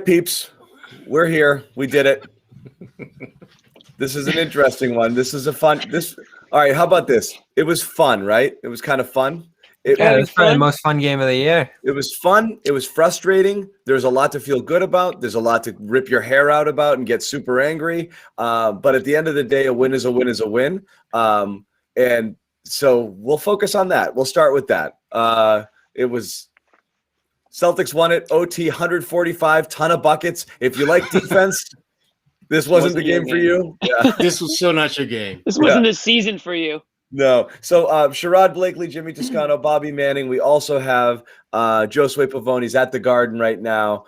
Peeps, we're here. We did it. This is an interesting one. This is a fun. All right. How about this? It was fun, right? It was kind of fun. It was probably the most fun game of the year. It was fun. It was frustrating. There's a lot to feel good about. There's a lot to rip your hair out about and get super angry. But at the end of the day, a win is a win is a win. And so we'll focus on that. We'll start with that. It was. Celtics won it, OT 145, ton of buckets. If you like defense, this wasn't the game for you. Yeah. This was so not your game. This wasn't the season for you. No. So Sherrod Blakely, Jimmy Toscano, Bobby Manning. We also have Josue Pavon. He's at the Garden right now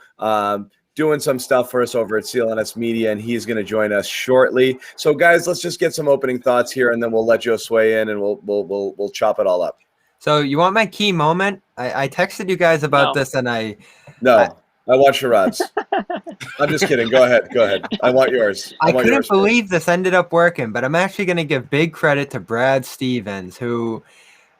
doing some stuff for us over at CLNS Media, and he's going to join us shortly. So, guys, let's just get some opening thoughts here, and then we'll let Josue in, and we'll chop it all up. So you want my key moment? I texted you guys about this, and I want Sherrod's. I'm just kidding. Go ahead. I want yours. I couldn't believe this ended up working, but I'm actually going to give big credit to Brad Stevens, who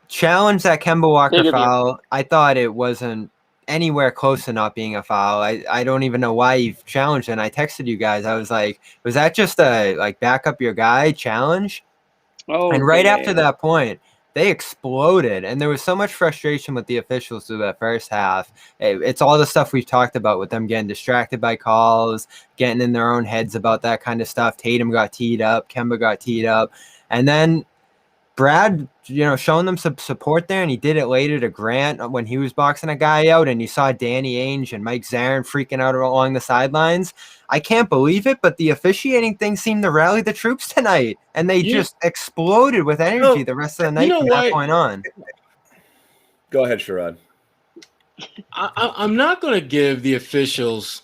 challenged that Kemba Walker foul. I thought it wasn't anywhere close to not being a foul. I don't even know why he challenged it. And I texted you guys. I was like, was that just a back up your guy challenge? Oh, and right after that point, they exploded, and there was so much frustration with the officials through that first half. It's all the stuff we've talked about with them getting distracted by calls, getting in their own heads about that kind of stuff. Tatum got teed up, Kemba got teed up, and then Brad, showing them some support there, and he did it later to Grant when he was boxing a guy out, and you saw Danny Ainge and Mike Zarin freaking out along the sidelines. I can't believe it, but the officiating thing seemed to rally the troops tonight, and they just exploded with energy the rest of the night from that point on. Go ahead, Sherrod. I'm not going to give the officials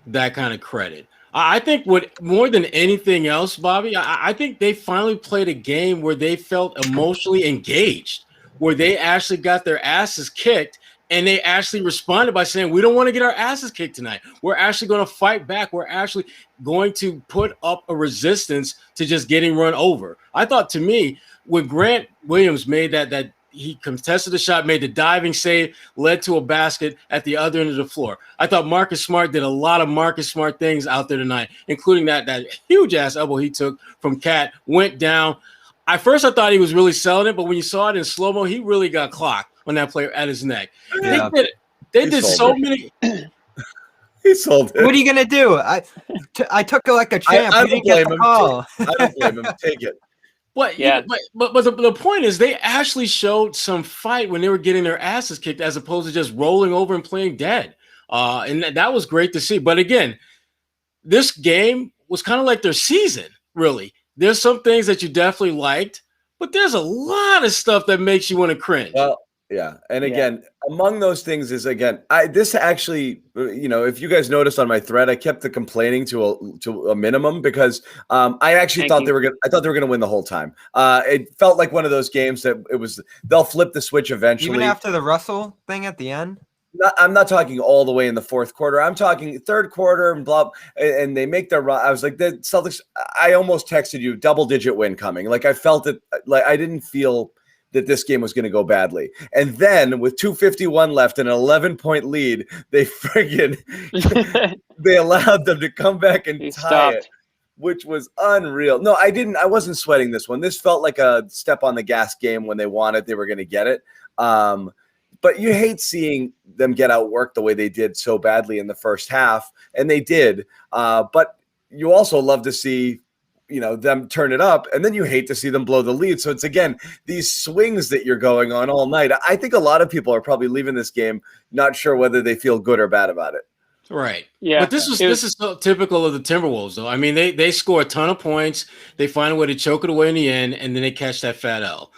that kind of credit. I think more than anything else, Bobby, I think they finally played a game where they felt emotionally engaged, where they actually got their asses kicked. And they actually responded by saying, we don't want to get our asses kicked tonight. We're actually going to fight back. We're actually going to put up a resistance to just getting run over. I thought, to me, when Grant Williams made that he contested the shot, made the diving save, led to a basket at the other end of the floor. I thought Marcus Smart did a lot of Marcus Smart things out there tonight, including that huge-ass elbow he took from Cat, went down. At first, I thought he was really selling it, but when you saw it in slow-mo, he really got clocked on that player at his neck. Yeah. They did so many. He sold it. What are you gonna do? I took it like a champ. I didn't get the call. I don't blame him. Take it. But the point is, they actually showed some fight when they were getting their asses kicked, as opposed to just rolling over and playing dead. And that was great to see. But again, this game was kind of like their season. Really, there's some things that you definitely liked, but there's a lot of stuff that makes you want to cringe. Well, yeah. And again, among those things is, this actually, if you guys noticed on my thread, I kept the complaining to a minimum because I actually thought they were going to win the whole time. It felt like one of those games that they'll flip the switch eventually. Even after the Russell thing at the end? I'm not talking all the way in the fourth quarter. I'm talking third quarter and they make their run. I was like, the Celtics, I almost texted you double-digit win coming. Like I felt it, like I didn't feel that this game was going to go badly. And then with 2:51 left and an 11-point lead, they they allowed them to come back and tie it, which was unreal. No, I wasn't sweating this one. This felt like a step on the gas game when they wanted, they were going to get it. But you hate seeing them get outworked the way they did so badly in the first half, and they did. But you also love to see them turn it up, and then you hate to see them blow the lead. So it's, again, these swings that you're going on all night. I think a lot of people are probably leaving this game not sure whether they feel good or bad about it. Right. Yeah. But this is so typical of the Timberwolves, though. I mean, they score a ton of points. They find a way to choke it away in the end, and then they catch that fat L.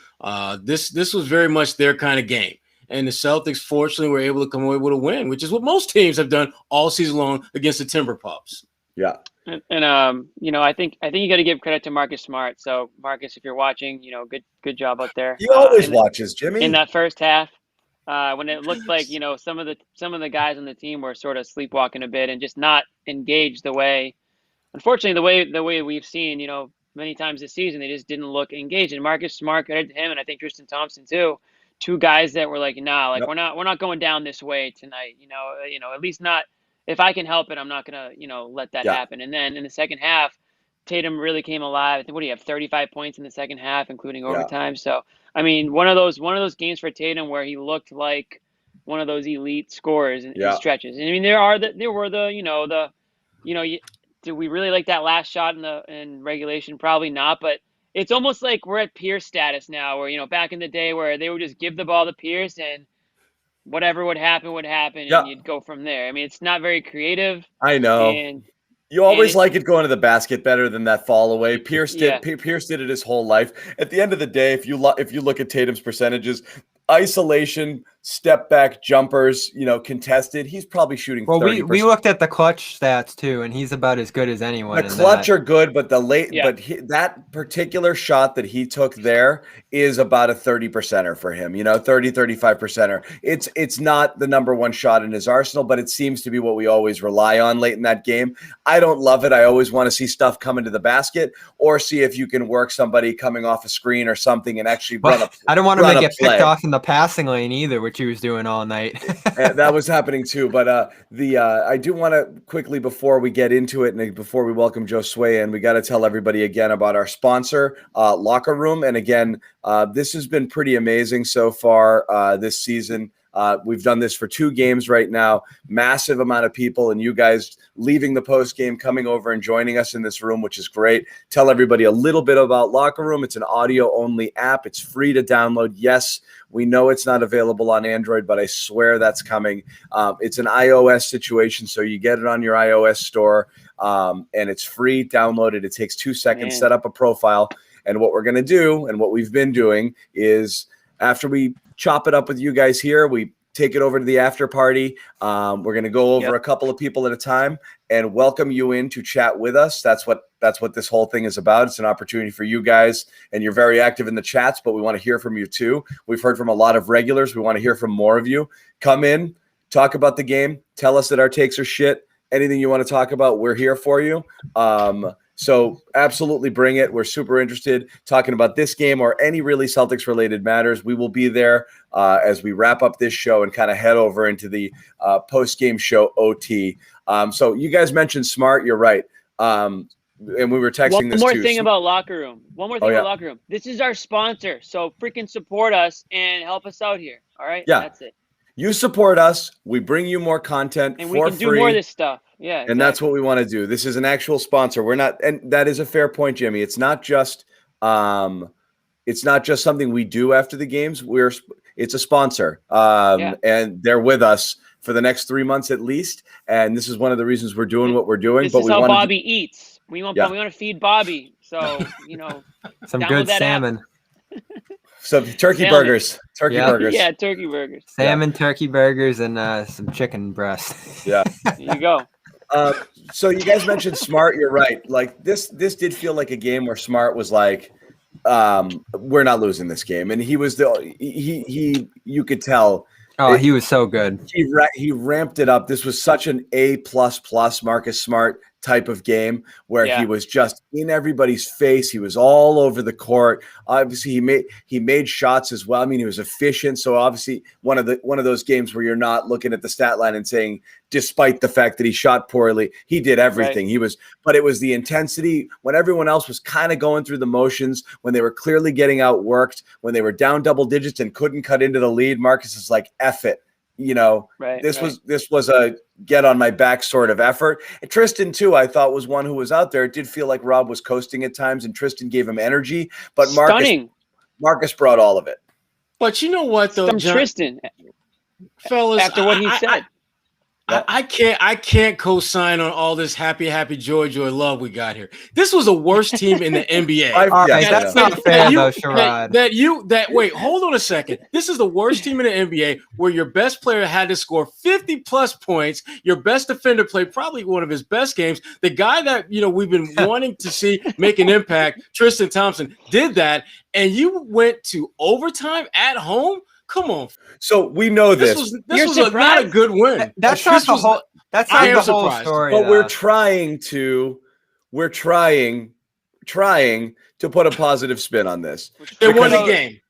This was very much their kind of game. And the Celtics, fortunately, were able to come away with a win, which is what most teams have done all season long against the Timber Pups. Yeah. And I think you got to give credit to Marcus Smart. So Marcus, if you're watching, good job out there. He always watches, Jimmy. In that first half, when it looked like some of the guys on the team were sort of sleepwalking a bit and just not engaged the way, unfortunately, the way we've seen, many times this season, they just didn't look engaged. And Marcus Smart, credit to him, and I think Tristan Thompson too. Two guys that were like, we're not going down this way tonight. At least not if I can help it, I'm not gonna, let that happen. And then in the second half, Tatum really came alive. I think, what do you have, 35 points in the second half, including overtime. So I mean, one of those games for Tatum where he looked like one of those elite scorers in stretches. And I mean, there were did we really like that last shot in regulation? Probably not, but it's almost like we're at Pierce status now, where back in the day where they would just give the ball to Pierce and whatever would happen, and you'd go from there. I mean, it's not very creative. I know. And you always like it going to the basket better than that fall away. Pierce did it his whole life. At the end of the day, if you look at Tatum's percentages, isolation, step back jumpers, contested, he's probably shooting 30%. We looked at the clutch stats too, and he's about as good as anyone. The clutch are good, but that particular shot that he took there is about a 30%er for him, 35%er. It's not the number one shot in his arsenal, but it seems to be what we always rely on late in that game. I don't love it. I always want to see stuff come into the basket or see if you can work somebody coming off a screen or something and actually run a play. I don't want him to get picked off in the passing lane either, which he was doing all night. That was happening too. But I do want to quickly, before we get into it and before we welcome Josue in, we got to tell everybody again about our sponsor, Locker Room. And again, this has been pretty amazing so far this season. We've done this for 2 games right now, massive amount of people, and you guys leaving the post game, coming over and joining us in this room, which is great. Tell everybody a little bit about Locker Room. It's an audio only app. It's free to download. Yes, we know it's not available on Android, but I swear that's coming. It's an iOS situation, so you get it on your iOS store, and it's free. Download it. It takes 2 seconds, set up a profile. And what we're going to do, and what we've been doing, is after we chop it up with you guys here, we take it over to the after party. We're going to go over a couple of people at a time and welcome you in to chat with us. That's what this whole thing is about. It's an opportunity for you guys, and you're very active in the chats, but we want to hear from you too. We've heard from a lot of regulars. We want to hear from more of you. Come in, talk about the game, tell us that our takes are shit. Anything you want to talk about, we're here for you. So absolutely bring it. We're super interested talking about this game or any really Celtics related matters. We will be there as we wrap up this show and kind of head over into the post-game show OT. So you guys mentioned Smart. You're right. And we were texting this too. One more thing about Locker Room. About Locker Room. This is our sponsor. So freaking support us and help us out here. All right? Yeah. That's it. You support us. We bring you more content and for free. And we can do more of this stuff. Yeah, exactly. And that's what we want to do. This is an actual sponsor. We're not, and that is a fair point, Jimmy. It's not just something we do after the games. It's a sponsor, and they're with us for the next 3 months at least. And this is one of the reasons we're doing what we're doing. This is how Bobby eats. We want to feed Bobby. So some good salmon. Some turkey burgers. Burgers. Yeah, turkey burgers. Salmon, turkey burgers, and some chicken breast. Yeah. There you go. So you guys mentioned Smart. You're right. Like this did feel like a game where Smart was like, we're not losing this game. And he was you could tell. Oh, he was so good. He ramped it up. This was such an A++ Marcus Smart type of game where he was just in everybody's face. He was all over the court. Obviously, he made shots as well. I mean, he was efficient. So obviously, one of those games where you're not looking at the stat line and saying, despite the fact that he shot poorly, he did everything. Right. But it was the intensity when everyone else was kind of going through the motions, when they were clearly getting outworked, when they were down double digits and couldn't cut into the lead. Marcus is like, F it. This was a get on my back sort of effort. And Tristan too, I thought, was one who was out there. It did feel like Rob was coasting at times, and Tristan gave him energy. But Marcus brought all of it. But you know what, though, John, Tristan, fellas, after what he said. I can't co-sign on all this happy joy love we got here. This was the worst team in the NBA. That's not fair, though, Sherrod. Wait, hold on a second. This is the worst team in the NBA where your best player had to score 50+ points. Your best defender played probably one of his best games. The guy that we've been wanting to see make an impact, Tristan Thompson, did that, and you went to overtime at home. Come on. So we know this. This was not a good win. That's not the whole. That's not the whole story. But we're trying to put a positive spin on this. They won the game.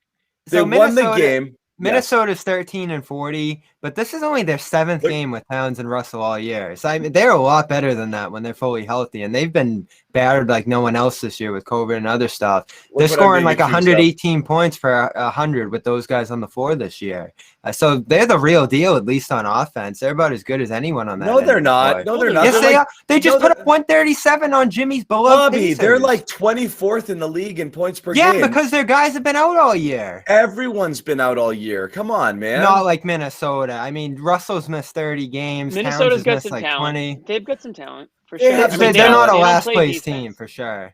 They won the game. Minnesota's 13-40. But this is only their 7th game with Towns and Russell all year. So I mean, they're a lot better than that when they're fully healthy. And they've been battered like no one else this year with COVID and other stuff. They're scoring like 118 points per 100 with those guys on the floor this year. So they're the real deal, at least on offense. They're about as good as anyone on that. No, they're not. No, they're not. Yes, they are. They just put up 137 on Jimmy's below. Bobby, they're like 24th in the league in points per game. Yeah, because their guys have been out all year. Everyone's been out all year. Come on, man. Not like Minnesota. I mean, Russell's missed 30 games. Minnesota's Towns got missed some like talent. 20. They've got some talent for sure. Yeah, I mean, they're not a last defense. place team for sure.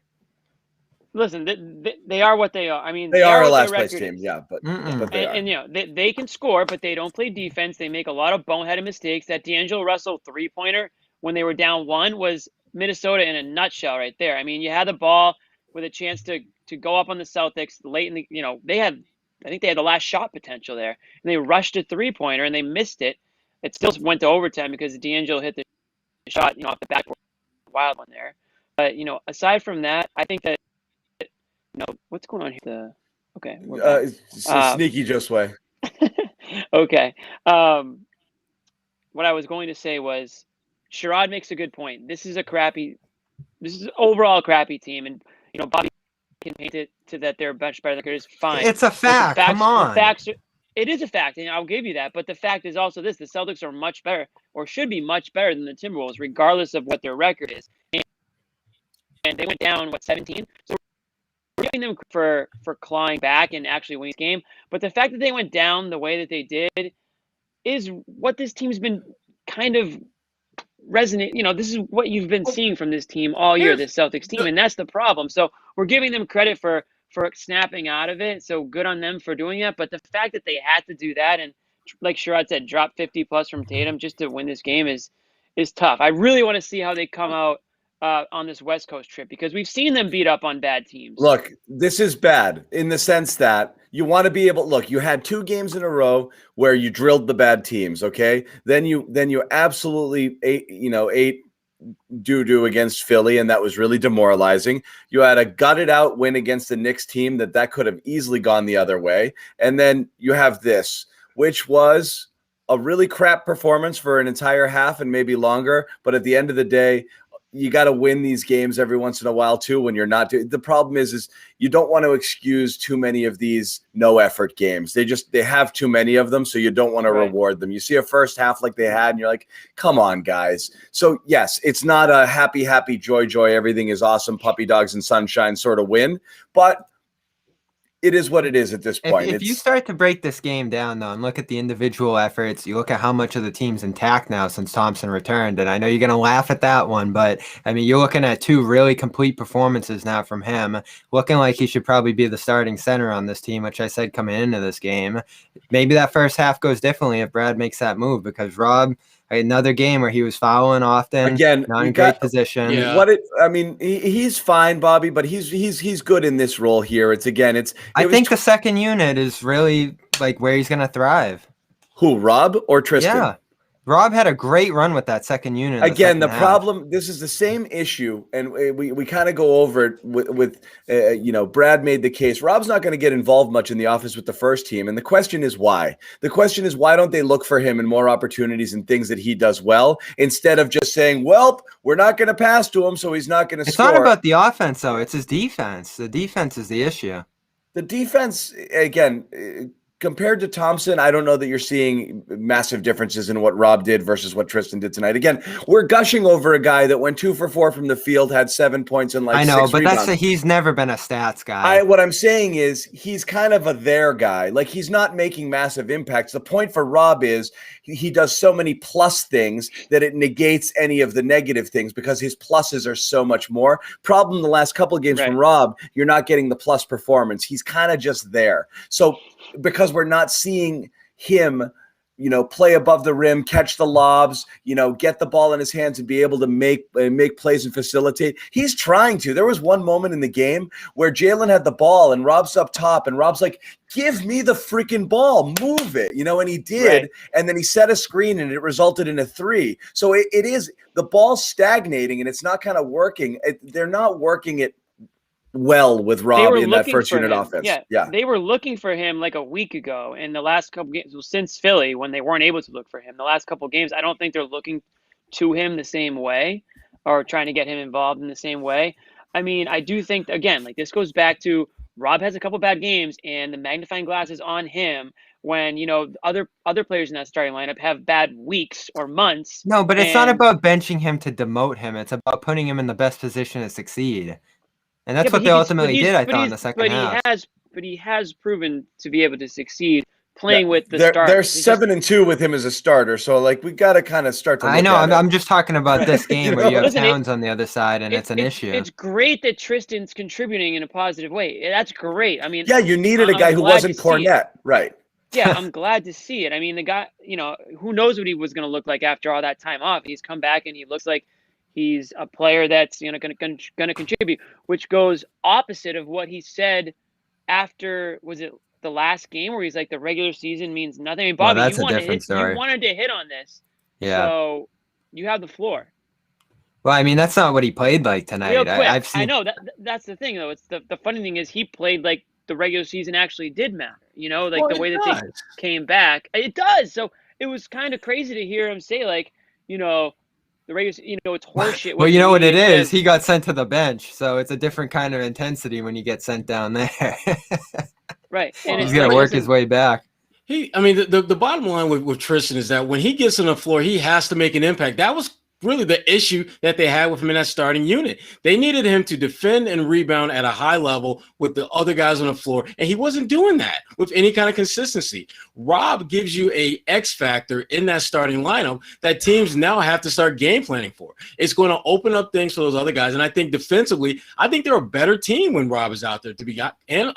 Listen, they are what they are. I mean, they are a last place team, yeah, but they are. And you know, they can score, but they don't play defense. They make a lot of boneheaded mistakes. That D'Angelo Russell 3-pointer when they were down 1 was Minnesota in a nutshell right there. I mean, you had the ball with a chance to go up on the Celtics late in the, you know, I think they had the last shot potential there, and they rushed a 3-pointer and they missed it. It still went to overtime because D'Angelo hit the shot, you know, off the backboard, wild one there. But you know, aside from that, I think that, you know, what's going on here? Sneaky Josue. Okay. What I was going to say was, Sherrod makes a good point. This is overall a crappy team, and you know, Bobby can paint it to that they're much better than it is. Fine. It's a fact. Come on. It is a fact, and I'll give you that. But the fact is also this: the Celtics are much better, or should be much better than the Timberwolves, regardless of what their record is. And they went down 17. So we're giving them for clawing back and actually winning this game. But the fact that they went down the way that they did is what this team's been kind of resonate. You know, this is what you've been seeing from this team all year, this Celtics team, and that's the problem. So we're giving them credit for snapping out of it. So good on them for doing that. But the fact that they had to do that, and like Sherrod said, drop 50 plus from Tatum just to win this game is tough. I really want to see how they come out on this West Coast trip, because we've seen them beat up on bad teams. Look, this is bad in the sense that you want to be able. Look, you had 2 games in a row where you drilled the bad teams. Okay, then you absolutely ate doo-doo against Philly, and that was really demoralizing. You had a gutted out win against the Knicks team that could have easily gone the other way, and then you have this, which was a really crap performance for an entire half and maybe longer. But at the end of the day, you got to win these games every once in a while too when you're not doing. The problem is you don't want to excuse too many of these no effort games. They have too many of them, so you don't want to reward them. You see a first half like they had and you're like, come on guys. So yes, it's not a happy joy everything is awesome, puppy dogs and sunshine sort of win, but it is what it is at this point. If you start to break this game down, though, and look at the individual efforts, you look at how much of the team's intact now since Thompson returned, and I know you're going to laugh at that one, but, I mean, you're looking at 2 really complete performances now from him, looking like he should probably be the starting center on this team, which I said coming into this game. Maybe that first half goes differently if Brad makes that move, because Rob, another game where he was fouling often, again, not in great position. Yeah. He's fine, Bobby, but he's good in this role here. I think the second unit is really like where he's going to thrive. Who, Rob or Tristan? Yeah. Rob had a great run with that second unit. Again, the problem, this is the same issue, and we kind of go over it with Brad made the case. Rob's not going to get involved much in the office with the first team, and the question is why? The question is why don't they look for him in more opportunities and things that he does well, instead of just saying, well, we're not going to pass to him, so he's not going to score. It's not about the offense, though. It's his defense. The defense is the issue. The defense, again, compared to Thompson, I don't know that you're seeing massive differences in what Rob did versus what Tristan did tonight. Again, we're gushing over a guy that went 2 for 4 from the field, had 7 points and 6 rebounds. But he's never been a stats guy. What I'm saying is he's kind of a there guy. Like, he's not making massive impacts. The point for Rob is he does so many plus things that it negates any of the negative things because his pluses are so much more. Problem the last couple of games from Rob, you're not getting the plus performance. He's kind of just there. So because we're not seeing him, play above the rim, catch the lobs, get the ball in his hands and be able to make plays and facilitate. He's trying to. There was one moment in the game where Jaylen had the ball and Rob's up top and Rob's like, give me the freaking ball, move it, and he did. Right. And then he set a screen and it resulted in a 3. So it is the ball's stagnating and it's not kind of working. They're not working it well with Rob in that first unit offense. Yeah, they were looking for him like a week ago in the last couple games. Well, since Philly, when they weren't able to look for him, the last couple games, I don't think they're looking to him the same way or trying to get him involved in the same way. I mean, I do think, again, like this goes back to Rob has a couple bad games and the magnifying glass is on him when, you know, other players in that starting lineup have bad weeks or months. No, but it's not about benching him to demote him. It's about putting him in the best position to succeed. And that's what they ultimately did, I thought, in the second half. But he has proven to be able to succeed playing with the starters. They're 7-2 with him as a starter, so like we got to kind of start to look I'm just talking about this game where you have Towns on the other side, and it's an issue. It's great that Tristan's contributing in a positive way. That's great. I mean, yeah, you needed a guy who wasn't Cornette, right? Yeah, I'm glad to see it. I mean, the guy, you know, who knows what he was going to look like after all that time off. He's come back and he looks like he's a player that's, you know, going to contribute, which goes opposite of what he said after, was it the last game where he's like, the regular season means nothing. I mean, Bobby, that's a different story. You wanted to hit on this. Yeah. So you have the floor. Well, I mean, that's not what he played like tonight. Real quick, I know that's the thing though. It's the funny thing is he played like the regular season actually did matter. You know, like the way that they came back. It does. So it was kind of crazy to hear him say like, you know, the regular, you know, it's horseshit. Well, you know what it is? He got sent to the bench, so it's a different kind of intensity when you get sent down there. Right. And he's going to work his way back. The bottom line with Tristan is that when he gets on the floor, he has to make an impact. That was really the issue that they had with him in that starting unit. They needed him to defend and rebound at a high level with the other guys on the floor, and he wasn't doing that with any kind of consistency. Rob gives you a X factor in that starting lineup that teams now have to start game planning for. It's going to open up things for those other guys, and I think defensively, I think they're a better team when Rob is out there, to be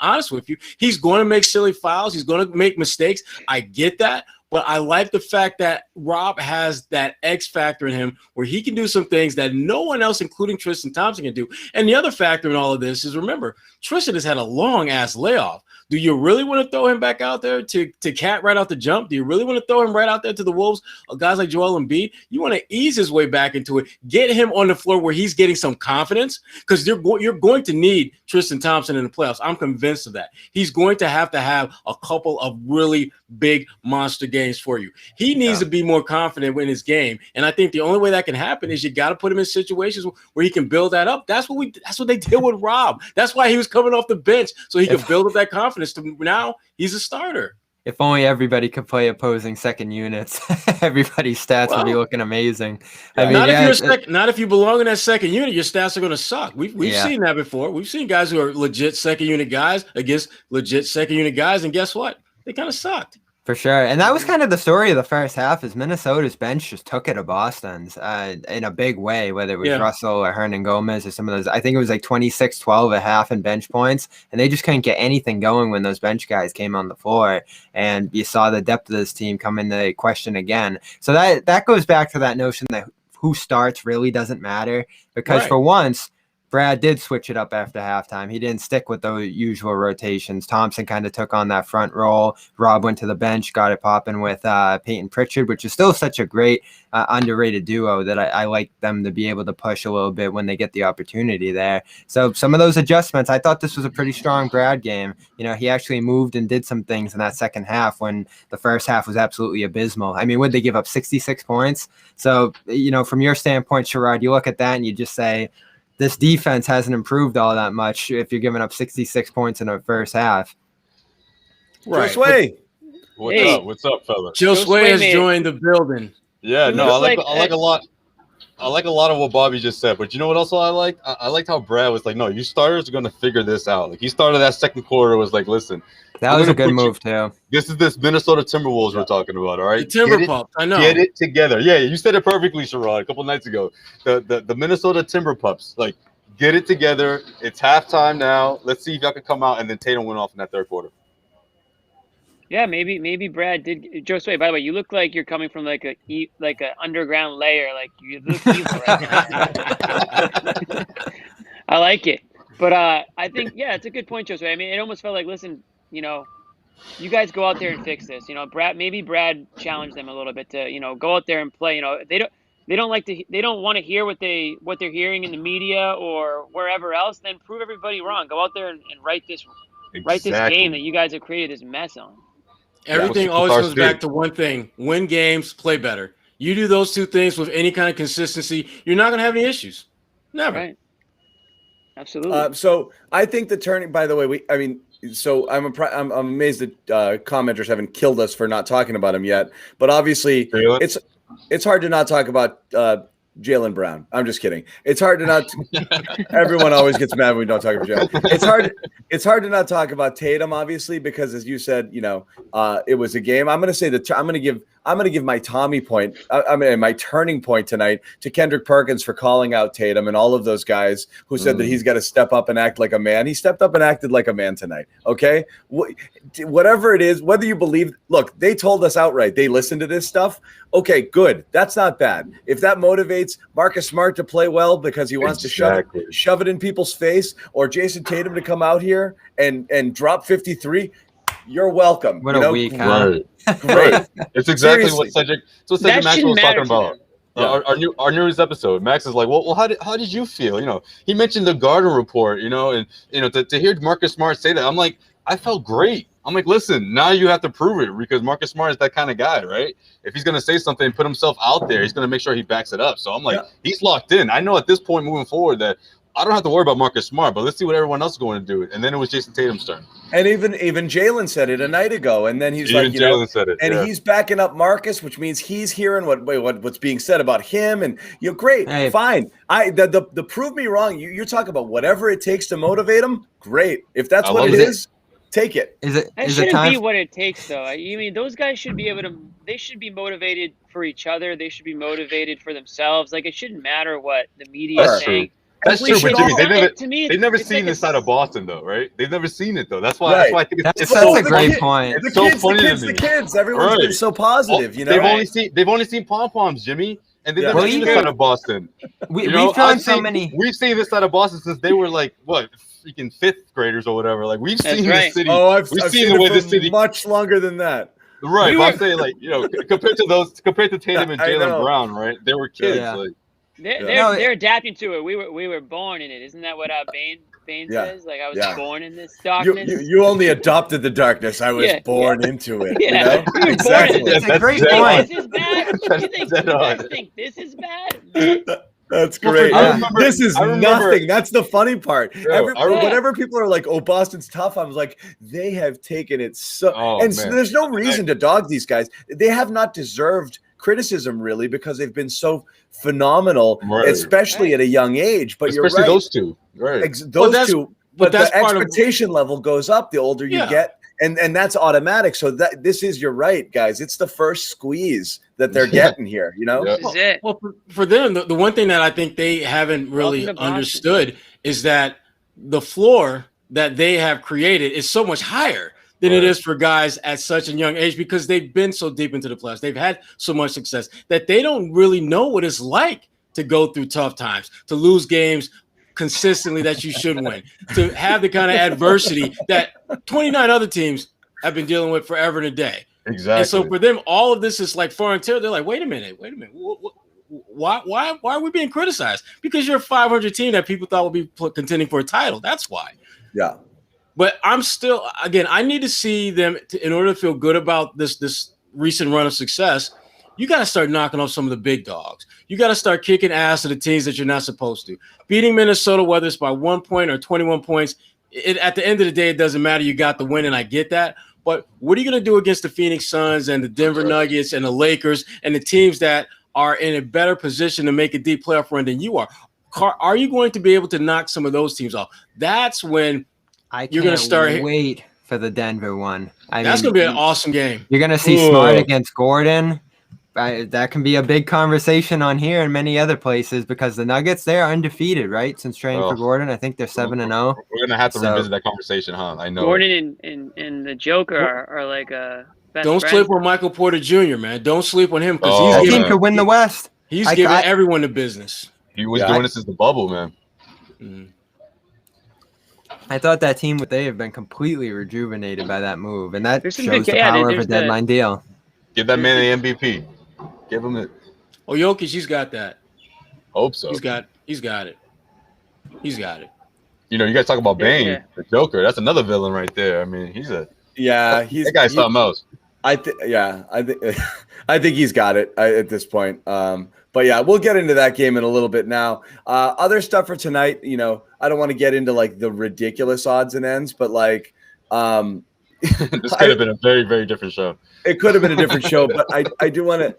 honest with you. He's going to make silly fouls. He's going to make mistakes. I get that. But I like the fact that Rob has that X factor in him where he can do some things that no one else, including Tristan Thompson, can do. And the other factor in all of this is, remember, Tristan has had a long-ass layoff. Do you really want to throw him back out there to Cat right out the jump? Do you really want to throw him right out there to the Wolves, guys like Joel Embiid? You want to ease his way back into it, get him on the floor where he's getting some confidence, because you're going to need Tristan Thompson in the playoffs. I'm convinced of that. He's going to have a couple of really big monster games for you. He needs to be more confident in his game, and I think the only way that can happen is you got to put him in situations where he can build that up. That's what they did with Rob. That's why he was coming off the bench, so he could build up that confidence. To now he's a starter. If only everybody could play opposing second units, everybody's stats would be looking amazing. I mean, not if you belong in that second unit, your stats are going to suck. We've seen that before. We've seen guys who are legit second unit guys against legit second unit guys, and guess what? They kind of sucked. For sure. And that was kind of the story of the first half, is Minnesota's bench just took it to Boston's in a big way, whether it was Russell or Hernan Gomez or some of those. I think it was like 26-12 a half in bench points, and they just couldn't get anything going when those bench guys came on the floor. And you saw the depth of this team come into question again. So that goes back to that notion that who starts really doesn't matter, because for once, Brad did switch it up after halftime. He didn't stick with the usual rotations. Thompson kind of took on that front role. Rob went to the bench, got it popping with Peyton Pritchard, which is still such a great underrated duo that I like them to be able to push a little bit when they get the opportunity there. So some of those adjustments, I thought this was a pretty strong Brad game. You know, he actually moved and did some things in that second half when the first half was absolutely abysmal. I mean, would they give up 66 points? So, you know, from your standpoint, Sherrod, you look at that and you just say, this defense hasn't improved all that much if you're giving up 66 points in the first half. Right. Josue. What's up, fella? Josue has joined the building. Yeah, no, I like a lot. I like a lot of what Bobby just said, but you know what else I like? I liked how Brad was like, no, you starters are going to figure this out. Like, he started that second quarter, was like, listen. That was a good move, too. This is this Minnesota Timberwolves we're talking about, all right? The Timberpups, I know. Get it together. Yeah, you said it perfectly, Sherrod, a couple nights ago. The Minnesota Timberpups, like, get it together. It's halftime now. Let's see if y'all can come out, and then Tatum went off in that third quarter. Yeah, maybe Brad did. Josue, by the way, you look like you're coming from like a underground layer. Like, you look evil right now. I like it, but I think it's a good point, Josue. I mean, it almost felt like, listen, you know, you guys go out there and fix this. You know, Brad challenged them a little bit to, you know, go out there and play. You know, they don't want to hear what they're hearing in the media or wherever else, then prove everybody wrong. Go out there and write this game that you guys have created this mess on. Everything always comes back to one thing: win games, play better. You do those two things with any kind of consistency, you're not going to have any issues. Never. Right. Absolutely. So I think the turning. By the way, so I'm amazed that commenters haven't killed us for not talking about him yet. But obviously, it's hard to not talk about Jaylen Brown. I'm just kidding. It's hard to not. Everyone always gets mad when we don't talk about Jaylen. It's hard to not talk about Tatum, obviously, because as you said, it was a game. I'm going to say that I'm going to give my Tommy point. My turning point tonight to Kendrick Perkins for calling out Tatum and all of those guys who said that he's got to step up and act like a man. He stepped up and acted like a man tonight. Okay, whatever it is, whether you believe. Look, they told us outright. They listened to this stuff. Okay, good. That's not bad. If that motivates Marcus Smart to play well because he wants to shove it in people's face, or Jayson Tatum to come out here and drop 53. You're welcome. What a week, huh? Great. It's exactly what Cedric Maxwell was talking about. Our newest episode. Max is like, well, how did you feel? He mentioned the Garden report, and to hear Marcus Smart say that, I'm like, I felt great. I'm like, listen, now you have to prove it because Marcus Smart is that kind of guy, right? If he's going to say something and put himself out there, he's going to make sure he backs it up. So I'm like, he's locked in. I know at this point moving forward that I don't have to worry about Marcus Smart, but let's see what everyone else is going to do. And then it was Jayson Tatum's turn. And even Jaylen said it a night ago, and then he's said it, and he's backing up Marcus, which means he's hearing what's being said about him. And great, fine. The prove me wrong. You talk about whatever it takes to motivate him. Great, if that's what it is. Take it. It shouldn't be what it takes, though. I mean, those guys should be able to. They should be motivated for each other. They should be motivated for themselves. Like, it shouldn't matter what the media is saying. That's true, but Jimmy, they've never seen this side of Boston, though, right? They've never seen it, though. That's why I think it's so a great point. It's so funny to me. The kids, everyone's been so positive. They've only seen pom poms, Jimmy, and they've never seen this side of Boston. We've done so many. We've seen this side of Boston since they were like what? Freaking fifth graders or whatever. Like we've seen this city. Oh, I've seen the way this city much longer than that. Right, but I'm saying compared to Tatum and Jaylen Brown, right? They were kids. Yeah. They're adapting to it. We were born in it. Isn't that what Bane says? Like I was born in this darkness. You only adopted the darkness. I was born into it. Yeah. Exactly. It's a great point. This is bad. You think this is bad? That's great. This is nothing. That's the funny part. Whenever people are like, "Oh, Boston's tough," I was like, "They have taken it so." So there's no reason to dog these guys. They have not deserved criticism really because they've been so phenomenal, especially at a young age. But especially you're right. Those two, right? Those two. But the expectation level goes up the older you get. And that's automatic. So you're right, guys. It's the first squeeze that they're getting here, This is it. Well, for them, the one thing that I think they haven't really understood is that the floor that they have created is so much higher than it is for guys at such a young age because they've been so deep into the playoffs. They've had so much success that they don't really know what it's like to go through tough times, to lose games consistently that you should win, to have the kind of adversity that 29 other teams have been dealing with forever and a day. Exactly. And so for them, all of this is like foreign territory. They're like, wait a minute. Why are we being criticized? Because you're a 500 team that people thought would be contending for a title. That's why. Yeah. But I'm still, again, I need to see them in order to feel good about this recent run of success. You got to start knocking off some of the big dogs. You got to start kicking ass to the teams that you're not supposed to. Beating Minnesota, whether it's by 1 point or 21 points, at the end of the day, it doesn't matter. You got the win, and I get that. But what are you going to do against the Phoenix Suns and the Denver Nuggets and the Lakers and the teams that are in a better position to make a deep playoff run than you are? Are you going to be able to knock some of those teams off? That's when you're going to start. Wait for the Denver one. That's going to be an awesome game. You're going to see Smart against Gordon. That can be a big conversation on here and many other places because the Nuggets, they're undefeated, right? Since trading for Gordon, I think they're 7-0. We're gonna have to revisit that conversation, huh? I know. Gordon and the Joker are like best Don't friends. sleep on Michael Porter Jr., man. Don't sleep on him because that team could win the West. He's giving everyone the business. He was doing this since the bubble, man. Mm. I thought that team they have been completely rejuvenated by that move, and that There's some shows good- the power of a deadline deal. Give that man an MVP. Give him it. Oh, Jokic, he's got that. Hope so. He's got it. You know, you guys talk about Bane, Yeah. the Joker. That's another villain right there. I mean, that guy's something else. I think he's got it at this point. But yeah, we'll get into that game in a little bit now. Other stuff for tonight, you know, I don't want to get into like the ridiculous odds and ends, but like, this could have been a very, very different show. It could have been a different show, but I do want to,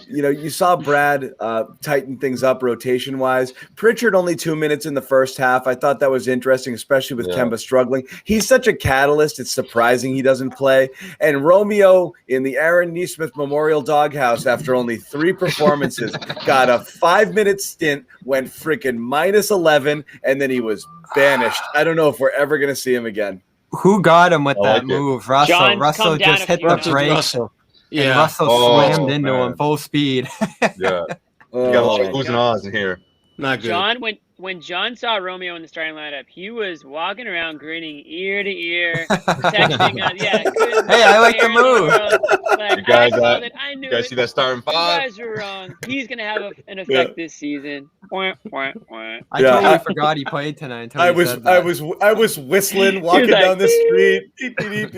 you know, you saw Brad tighten things up rotation wise. Pritchard only 2 minutes in the first half. I thought that was interesting, especially with Kemba struggling. He's such a catalyst. It's surprising he doesn't play. And Romeo in the Aaron Nesmith Memorial Doghouse after only 3 performances got a 5-minute stint, went freaking -11, and then he was banished. I don't know if we're ever going to see him again. Who got him with that move? Russell. Russell just hit the brakes. Yeah. And Russell slammed into him full speed. Yeah. You got a lot of oohs and ahs in here. Not good. John, when John saw Romeo in the starting lineup, he was walking around grinning ear to ear, texting us. Yeah, hey, I like the move. Like, You guys, I knew you guys it. see that starting You 5? guys were wrong. He's gonna have an effect this season. I I totally forgot he played tonight. Until I was whistling walking down the street. He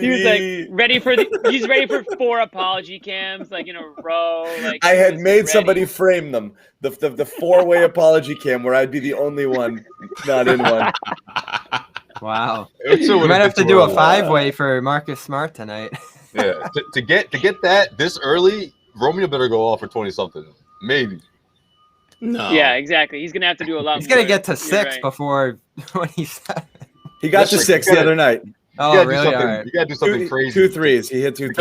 was like ready for he's ready for 4 apology cams like in a row. Like I had made somebody frame them. The 4-way apology cam where I'd be the only one not in one. Wow. We might have to do a 5-way for Marcus Smart tonight. Yeah. To get that this early, Romeo better go off for 20-something. Maybe. No. Yeah, exactly. He's gonna have to do a lot. He's gonna get to You're 6 right. before 27. He got to 6 the other night. Oh, really? All right. You gotta do something crazy. 2 threes. He hit 2 threes.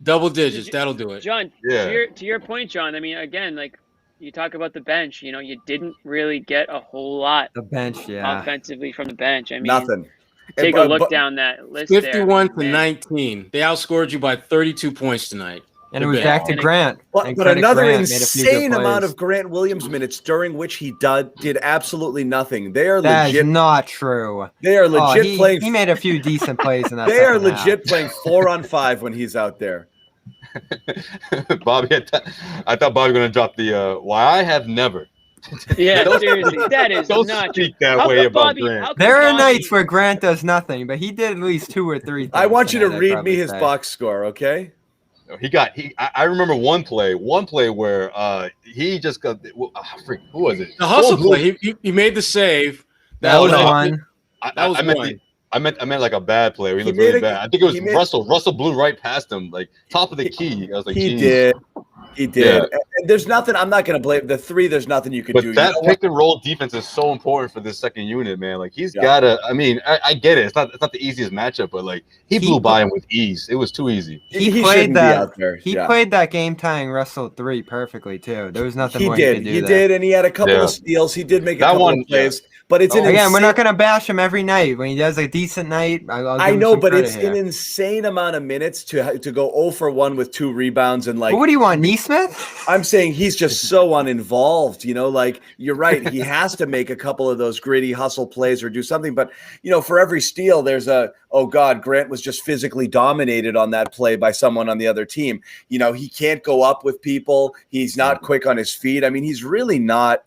Double digits. That'll do it. John, to your point, John. I mean, again, like you talk about the bench. You know, you didn't really get a whole lot The bench, offensively from the bench. I mean, Nothing. Take a look down that list. 51 to 19. They outscored you by 32 points tonight. And it was back to Grant. But another insane amount plays. of Grant Williams minutes during which he did absolutely nothing. They are That legit. is not true. They are legit playing. He made a few decent plays in that. They are legit playing 4-on-5 when he's out there. Bobby, I thought Bobby was going to drop the why I have never. Yeah, seriously, that is don't not speak that way about Grant. There are nights where Grant does nothing, but he did at least 2 or 3 things. I want you to read me his box score, okay? I remember one play where he just got who was it? The hustle play. He made the save. That was one. I meant like a bad play. He looked really bad. I think it was Russell. Russell blew right past him, like top of the key. I was like, he geez. did. He did. Yeah. And there's nothing. I'm not going to blame the 3. There's nothing you can do. But that pick and roll defense is so important for this second unit, man. Like he's got to. I mean, I get it. It's not the easiest matchup, but like he blew by him with ease. It was too easy. He played that. He played that game tying Russell 3 perfectly too. There was nothing more he could do. He did, and he had a couple of steals. He did make a couple of plays. But it's again, we're not going to bash him every night. When he does a decent night, I know, but it's an insane amount of minutes to go 0 for 1 with 2 rebounds and like. But what do you want, Nesmith? I'm saying he's just so uninvolved. You know, like you're right. He has to make a couple of those gritty hustle plays or do something. But you know, for every steal, there's Grant was just physically dominated on that play by someone on the other team. You know, he can't go up with people. He's not quick on his feet. I mean, he's really not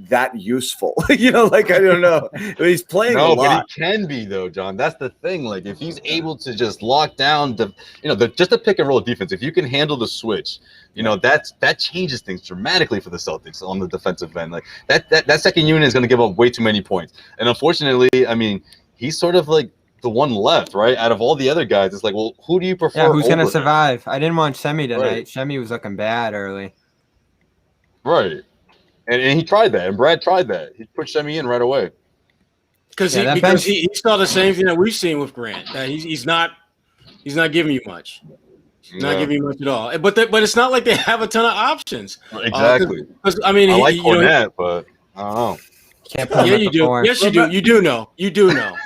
that useful. You know, like I don't know. He's playing a lot. But he can be though, John. That's the thing. Like if he's able to just lock down just the pick and roll defense, if you can handle the switch, you know, that changes things dramatically for the Celtics on the defensive end. Like that second unit is going to give up way too many points. And unfortunately, I mean, he's sort of like the one left, right? Out of all the other guys, it's like, well, who do you prefer? Yeah, who's going to survive? I didn't want Shemi tonight. Right. Shemi was looking bad early. Right. And he tried that, and Brad tried that. He put Shemi in right away. Because he saw the same thing that we've seen with Grant. That he's not giving you much. He's not giving you much at all. But it's not like they have a ton of options. Exactly. I mean, I like Cornette, but I don't know. Yeah, you do. Yes, you do. You do know. You do know.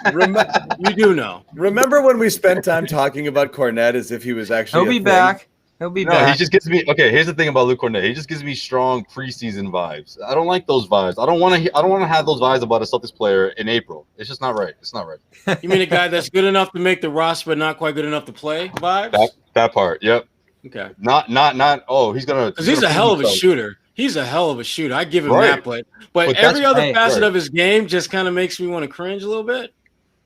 You do know. Remember when we spent time talking about Cornette as if he was actually? He'll be back. He'll be back. He just gives me here's the thing about Luke Cornette. He just gives me strong preseason vibes. I don't like those vibes. I don't want to have those vibes about a Celtics player in April. It's just not right. It's not right. You mean a guy that's good enough to make the roster but not quite good enough to play vibes? That part. Yep. Okay. Not. Oh, he's gonna. Because he's a hell of a shooter. He's a hell of a shooter. I give him that, but every other facet of his game just kind of makes me want to cringe a little bit.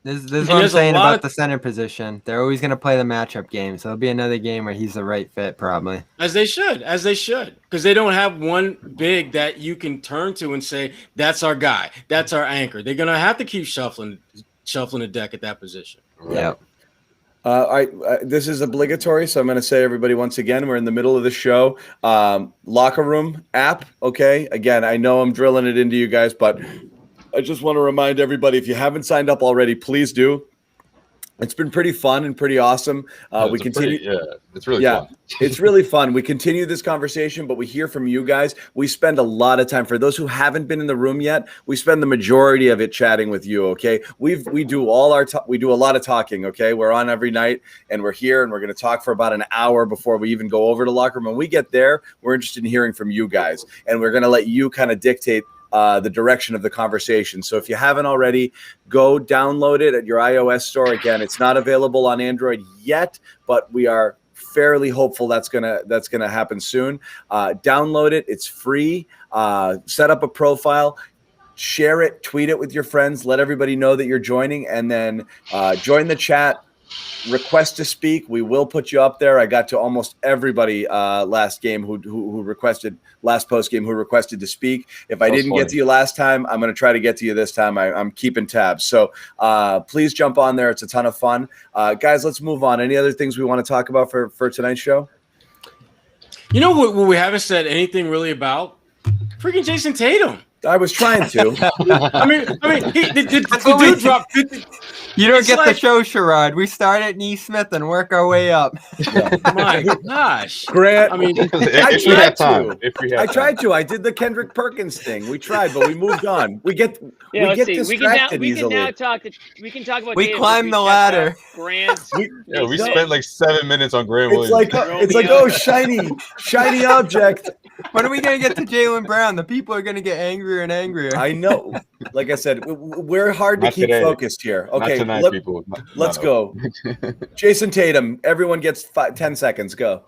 This is what I'm saying about the center position. They're always going to play the matchup game, so it'll be another game where he's the right fit, probably. As they should, because they don't have one big that you can turn to and say, that's our guy, that's our anchor. They're going to have to keep shuffling the deck at that position. Yeah. This is obligatory, so I'm going to say everybody once again, we're in the middle of the show. Locker Room app, okay? Again, I know I'm drilling it into you guys, but I just want to remind everybody, if you haven't signed up already, please do. It's been pretty fun and pretty awesome. We continue. It's really fun. It's really fun. We continue this conversation, but we hear from you guys. We spend a lot of time. For those who haven't been in the room yet, we spend the majority of it chatting with you. Okay, we do all our we do a lot of talking. Okay, we're on every night, and we're here, and we're going to talk for about an hour before we even go over to locker room. When we get there, we're interested in hearing from you guys, and we're going to let you kind of dictate the direction of the conversation. So if you haven't already, go download it at your iOS store. Again, it's not available on Android yet, but we are fairly hopeful that's gonna happen soon. Download it. It's free. Set up a profile. Share it. Tweet it with your friends. Let everybody know that you're joining, and then join the chat. Request to speak. We will put you up there. I got to almost everybody last game who requested last post game who requested to speak. If I didn't get to you last time, I'm going to try to get to you this time. I'm keeping tabs. So please jump on there. It's a ton of fun. Guys, let's move on. Any other things we want to talk about for tonight's show? You know what we haven't said anything really about? Freaking Jayson Tatum. I was trying to. I mean, the dude dropped 50. You don't get the show, Sherrod. We start at Nee Smith and work our way up. My gosh, Grant. I mean, if we have time. I tried to. I did the Kendrick Perkins thing. We tried, but we moved on. We get distracted easily. We can talk about. We climbed the ladder. Grant. We spent like 7 minutes on Grant Williams. It's like oh, shiny object. When are we gonna get to Jaylen Brown? The people are gonna get angrier and angrier. I know. Like I said, we're hard to keep focused here. Okay, let's go. Jayson Tatum. Everyone gets 10 seconds. Go.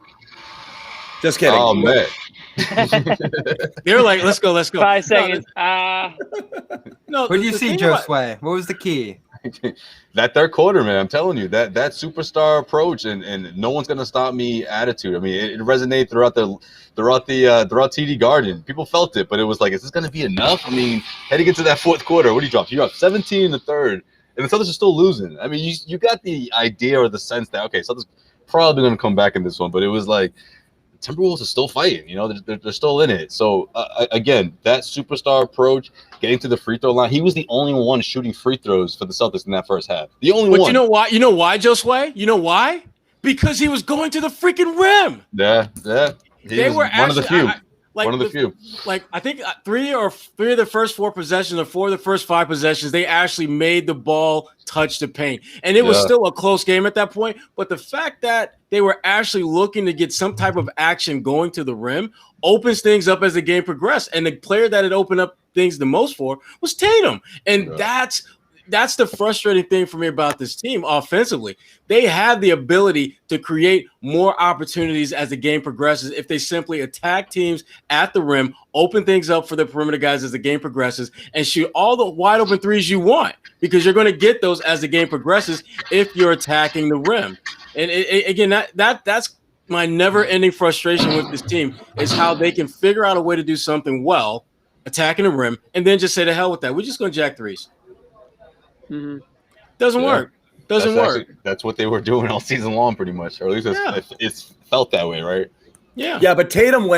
Just kidding. Oh man. They're like, let's go. 5 seconds. No. What did you see, Josue? What was the key? That third quarter, man, I'm telling you, that superstar approach and no one's gonna stop me attitude. I mean, it resonated throughout TD Garden. People felt it, but it was like, is this gonna be enough? I mean, heading into that fourth quarter, what do you drop? You dropped 17 in the third, and the Celtics are still losing. I mean, you got the idea or the sense that okay, Celtics probably gonna come back in this one, but it was like Timberwolves are still fighting, they're still in it. So again, that superstar approach, getting to the free throw line, he was the only one shooting free throws for the Celtics in that first half. The only one. But you know why? You know why, Josue? You know why? Because he was going to the freaking rim. Yeah. They were one of the few. One of the few. Like I think three of the first four possessions or 4 of the first 5 possessions, they actually made the ball touch the paint. And it was still a close game at that point. But the fact that they were actually looking to get some type of action going to the rim opens things up as the game progressed. And the player that it opened up things the most for was Tatum. And that's the frustrating thing for me about this team offensively. They have the ability to create more opportunities as the game progresses if they simply attack teams at the rim, open things up for the perimeter guys as the game progresses, and shoot all the wide open threes you want, because you're going to get those as the game progresses if you're attacking the rim. And again, that's my never-ending frustration with this team, is how they can figure out a way to do something well, attacking the rim, and then just say to hell with that. We're just going to jack threes. Mm-hmm. Doesn't work. That's what they were doing all season long, pretty much, or at least it's felt that way, right? Yeah. But Tatum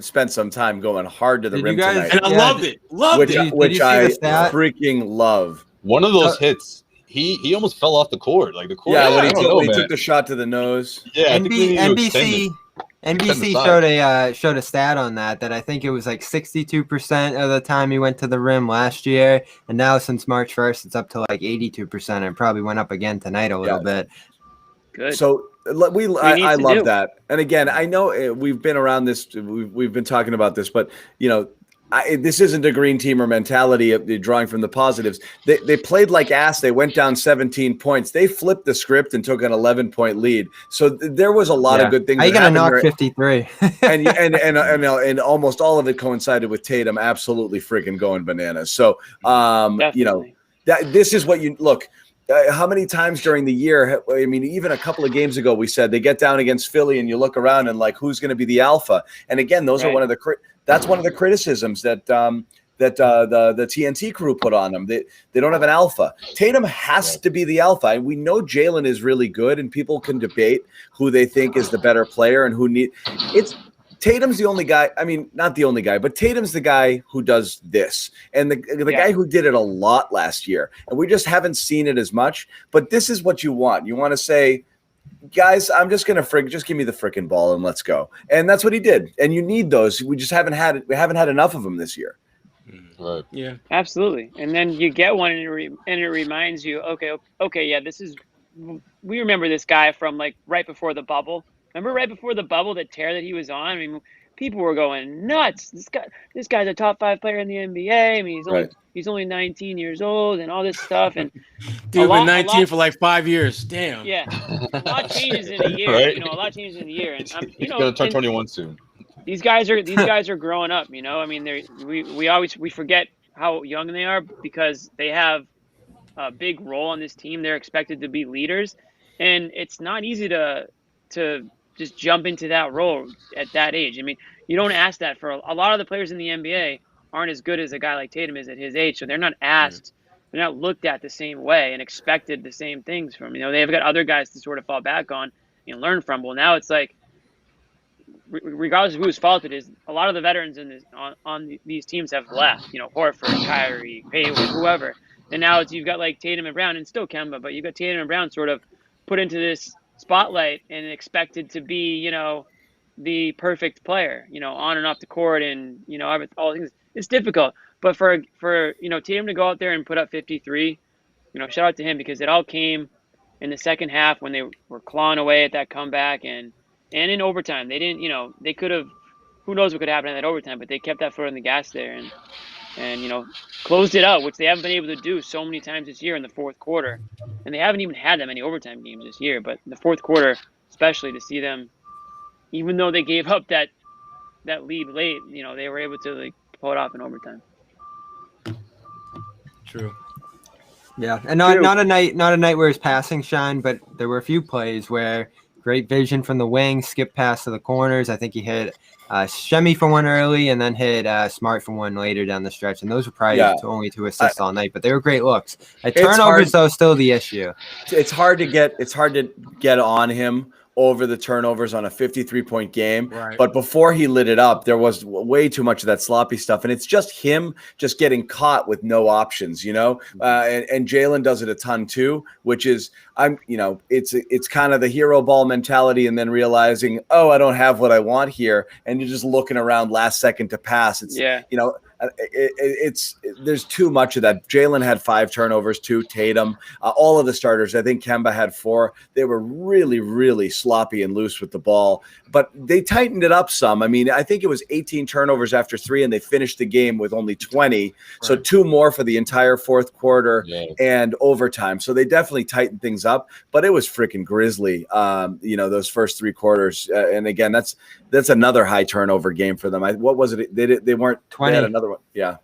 spent some time going hard to the rim tonight, and I loved it. Which I freaking love. One of those hits, he almost fell off the court. Like the court. Yeah, when he took the shot to the nose. Yeah, NBC showed a stat on that I think it was like 62% of the time he went to the rim last year, and now since March 1st it's up to like 82%, and probably went up again tonight a little bit. Good. So I love that. And again, I know we've been around this, we've been talking about this, but this isn't a green teamer mentality of drawing from the positives. They played like ass. They went down 17 points. They flipped the script and took an 11-point lead. So there was a lot of good things. How are you going to knock 53? and almost all of it coincided with Tatum absolutely freaking going bananas. So, this is what you look. How many times during the year? I mean, even a couple of games ago, we said they get down against Philly, and you look around and like, who's going to be the alpha? And again, those are one of the that's one of the criticisms that the TNT crew put on them. They don't have an alpha. Tatum has to be the alpha. And we know Jaylen is really good, and people can debate who they think is the better player and it's. Tatum's the only guy. I mean, not the only guy, but Tatum's the guy who does this, and the guy who did it a lot last year. And we just haven't seen it as much. But this is what you want. You want to say, guys, I'm just gonna just give me the freaking ball and let's go. And that's what he did. And you need those. We just haven't had enough of them this year. Right. Yeah. Absolutely. And then you get one, and it reminds you, okay, yeah, this is. We remember this guy from like right before the bubble. Remember right before the bubble, that tear that he was on? I mean, people were going nuts. This guy's a top 5 player in the NBA. I mean, he's only 19 years old and all this stuff. And dude, been 19 for like 5 years. Damn. Yeah, a lot changes in a year. Right? A lot changes in a year. And he's gonna turn 21 soon. These guys are growing up. I mean, we forget how young they are because they have a big role on this team. They're expected to be leaders, and it's not easy to just jump into that role at that age. I mean, you don't ask that for a lot of the players in the NBA aren't as good as a guy like Tatum is at his age. So they're not asked, they're not looked at the same way and expected the same things from, they've got other guys to sort of fall back on and learn from. Well, now it's like, regardless of whose fault it is, a lot of the veterans on these teams have left, Horford, Kyrie, Hayward, whoever. And now you've got like Tatum and Brown, and still Kemba, but you've got Tatum and Brown sort of put into this spotlight and expected to be, the perfect player, on and off the court, and all things. It's difficult, but for Tatum to go out there and put up 53, shout out to him, because it all came in the second half when they were clawing away at that comeback and in overtime. They didn't, they could have, who knows what could happen in that overtime, but they kept that foot on the gas there and closed it out, which they haven't been able to do so many times this year in the fourth quarter. And they haven't even had that many overtime games this year. But in the fourth quarter, especially, to see them, even though they gave up that lead late, they were able to pull it off in overtime. True. Yeah, and not a night where his passing shined, but there were a few plays where great vision from the wing, skip pass to the corners. I think he hit Shemi for one early, and then hit Smart for one later down the stretch. And those were probably only 2 assists all night, but they were great looks. Turnovers, though, still the issue. It's hard to get on him over the turnovers on a 53-point game. Right. But before he lit it up, there was way too much of that sloppy stuff. And it's just him just getting caught with no options, and Jaylen does it a ton too, which is, it's kind of the hero ball mentality, and then realizing, oh, I don't have what I want here. And you're just looking around last second to pass. There's too much of that. Jaylen had 5 turnovers too. Tatum, all of the starters. I think Kemba had 4. They were really, really sloppy and loose with the ball, but they tightened it up some. I mean, I think it was 18 turnovers after 3, and they finished the game with only 20. Right. So 2 more for the entire fourth quarter and overtime. So they definitely tightened things up, but it was freaking grisly. Those first 3 quarters. And again, that's another high turnover game for them. What was it? They weren't 20. They had another one. Yeah.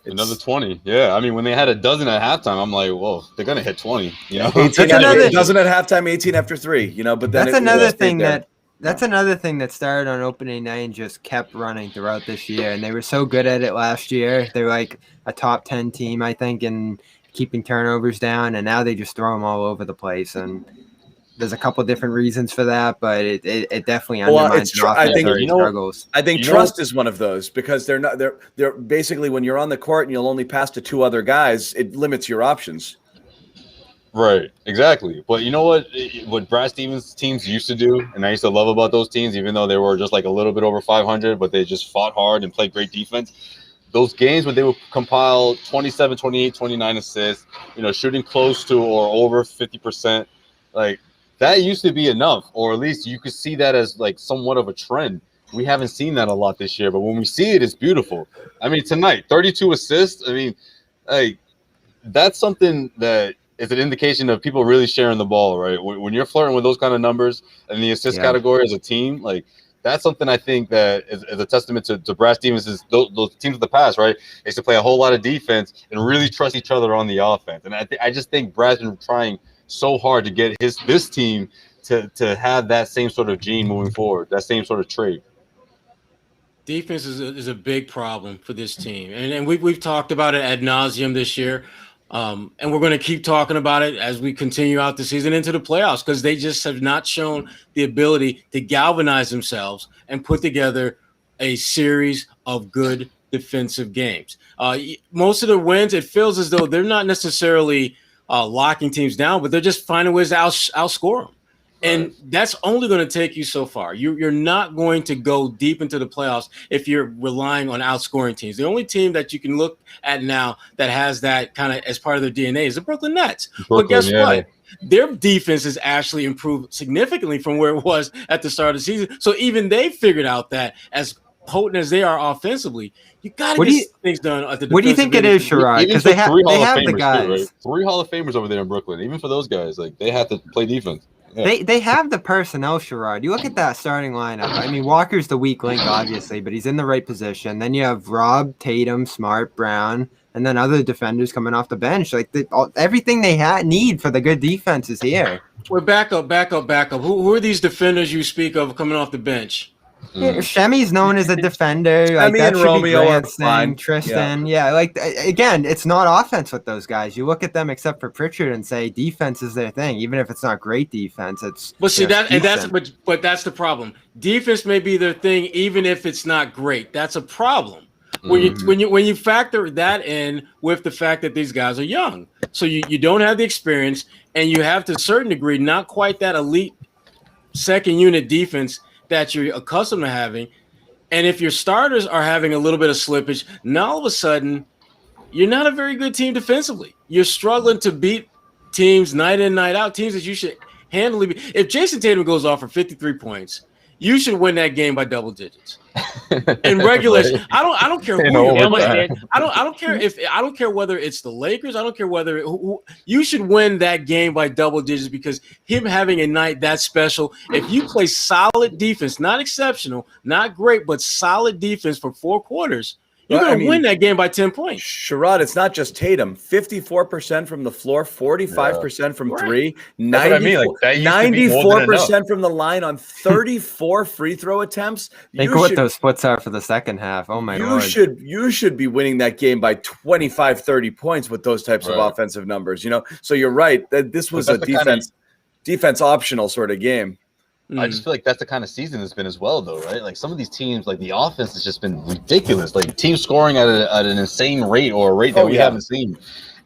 Another 20. Yeah. I mean, when they had a dozen at halftime, I'm like, whoa, they're going to hit 20. 18 a dozen at halftime, 18 after 3. But then that's another thing that's another thing that started on opening night and just kept running throughout this year. And they were so good at it last year. They were like a top 10 team, I think, in keeping turnovers down. And now they just throw them all over the place. And there's a couple different reasons for that, but it definitely undermines struggles. I think trust is one of those, because they're basically, when you're on the court and you'll only pass to 2 other guys, it limits your options. Right, exactly. But you know what Brad Stevens teams used to do, and I used to love about those teams, even though they were just like a little bit over 500, but they just fought hard and played great defense. Those games when they would compile 27, 28, 29 assists, shooting close to or over 50%, like that used to be enough, or at least you could see that as like somewhat of a trend. we haven't seen that a lot this year. But when we see it, it's beautiful. I mean, tonight, 32 assists. I mean, like that's something that is an indication of people really sharing the ball, right? When you're flirting with those kind of numbers in the assist category as a team, like that's something I think that is a testament to Brad's defenses. Those teams of the past, right? They used to play a whole lot of defense and really trust each other on the offense. And I just think Brad's been trying so hard to get this team to have that same sort of gene moving forward, that same sort of trait. Defense is a big problem for this team, and we've talked about it ad nauseum this year. And we're going to keep talking about it as we continue out the season into the playoffs because they just have not shown the ability to galvanize themselves and put together a series of good defensive games. Most of the wins, it feels as though they're not necessarily locking teams down, but they're just finding ways to outscore them. And that's only going to take you so far. You're not going to go deep into the playoffs if you're relying on outscoring teams. The only team that you can look at now that has that kind of as part of their DNA is the Brooklyn Nets. But guess what? Their defense has actually improved significantly from where it was at the start of the season. So even they figured out that as potent as they are offensively, you got to get things done at the defensive. What do you think it is, Sherrod? Because they have the guys. Too, right? 3 Hall of Famers over there in Brooklyn. Even for those guys, like they have to play defense. Yeah. They have the personnel, Sherrod. You look at that starting lineup. I mean, Walker's the weak link, obviously, but he's in the right position. Then you have Rob, Tatum, Smart, Brown, and then other defenders coming off the bench. Like everything they need for the good defense is here. Well, back up. Who are these defenders you speak of coming off the bench? Yeah, Shemi's known as a defender. Like, Shemi and Romeo are fine. Tristan, again, it's not offense with those guys. You look at them, except for Pritchard, and say defense is their thing. Even if it's not great defense, it's. But see that's the problem. Defense may be their thing, even if it's not great. That's a problem. When you factor that in with the fact that these guys are young, so you don't have the experience, and you have to a certain degree not quite that elite second unit defense that you're accustomed to having. And if your starters are having a little bit of slippage, now all of a sudden you're not a very good team defensively. You're struggling to beat teams night in, night out, teams that you should handily be. If Jayson Tatum goes off for 53 points, you should win that game by double digits. In regulation, I don't care who I don't care whether it's the Lakers. I don't care whether you should win that game by double digits because him having a night that special. If you play solid defense, not exceptional, not great, but solid defense for 4 quarters, you're going to win that game by 10 points. Sherrod, it's not just Tatum. 54% from the floor, 45% from 3, 94% from the line on 34 free throw attempts. Think what those splits are for the second half. Oh, my Lord. You should be winning that game by 25, 30 points with those types of offensive numbers. So you're right. This was a defense optional sort of game. I just feel like that's the kind of season it's been as well, though, right? Like some of these teams, like the offense has just been ridiculous. Like teams scoring at an insane rate or a rate that we haven't seen,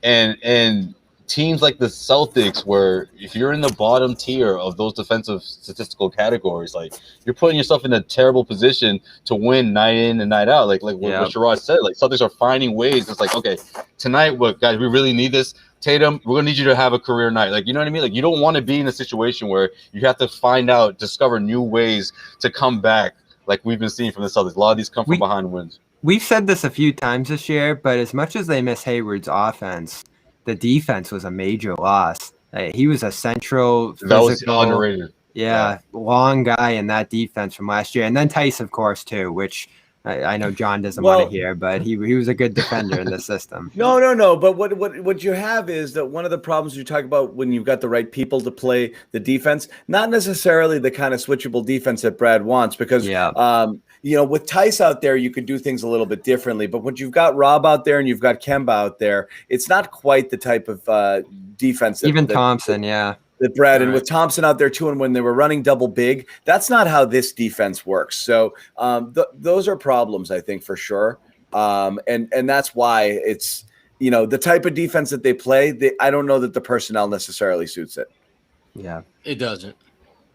and teams like the Celtics, where if you're in the bottom tier of those defensive statistical categories, like you're putting yourself in a terrible position to win night in and night out. Like what Sherrod said, like Celtics are finding ways. It's like, okay, tonight, guys, we really need this. Tatum, we're gonna need you to have a career night. Like, you know what I mean? Like, you don't want to be in a situation where you have to discover new ways to come back, like we've been seeing from the Celtics. A lot of these come from behind wins. We've said this a few times this year, but as much as they miss Hayward's offense, the defense was a major loss. He was a central, physical, that was underrated. Yeah, long guy in that defense from last year, and then Tice, of course, too, which. I know John doesn't want to hear, but he was a good defender in the system. No. But what you have is that one of the problems you talk about when you've got the right people to play the defense, not necessarily the kind of switchable defense that Brad wants, because with Tice out there, you could do things a little bit differently. But when you've got Rob out there and you've got Kemba out there, it's not quite the type of defense. Thompson, that Brad and with Thompson out there too, and when they were running double big, that's not how this defense works. So those are problems, I think, for sure. And that's why it's the type of defense that they play. I don't know that the personnel necessarily suits it. Yeah, it doesn't.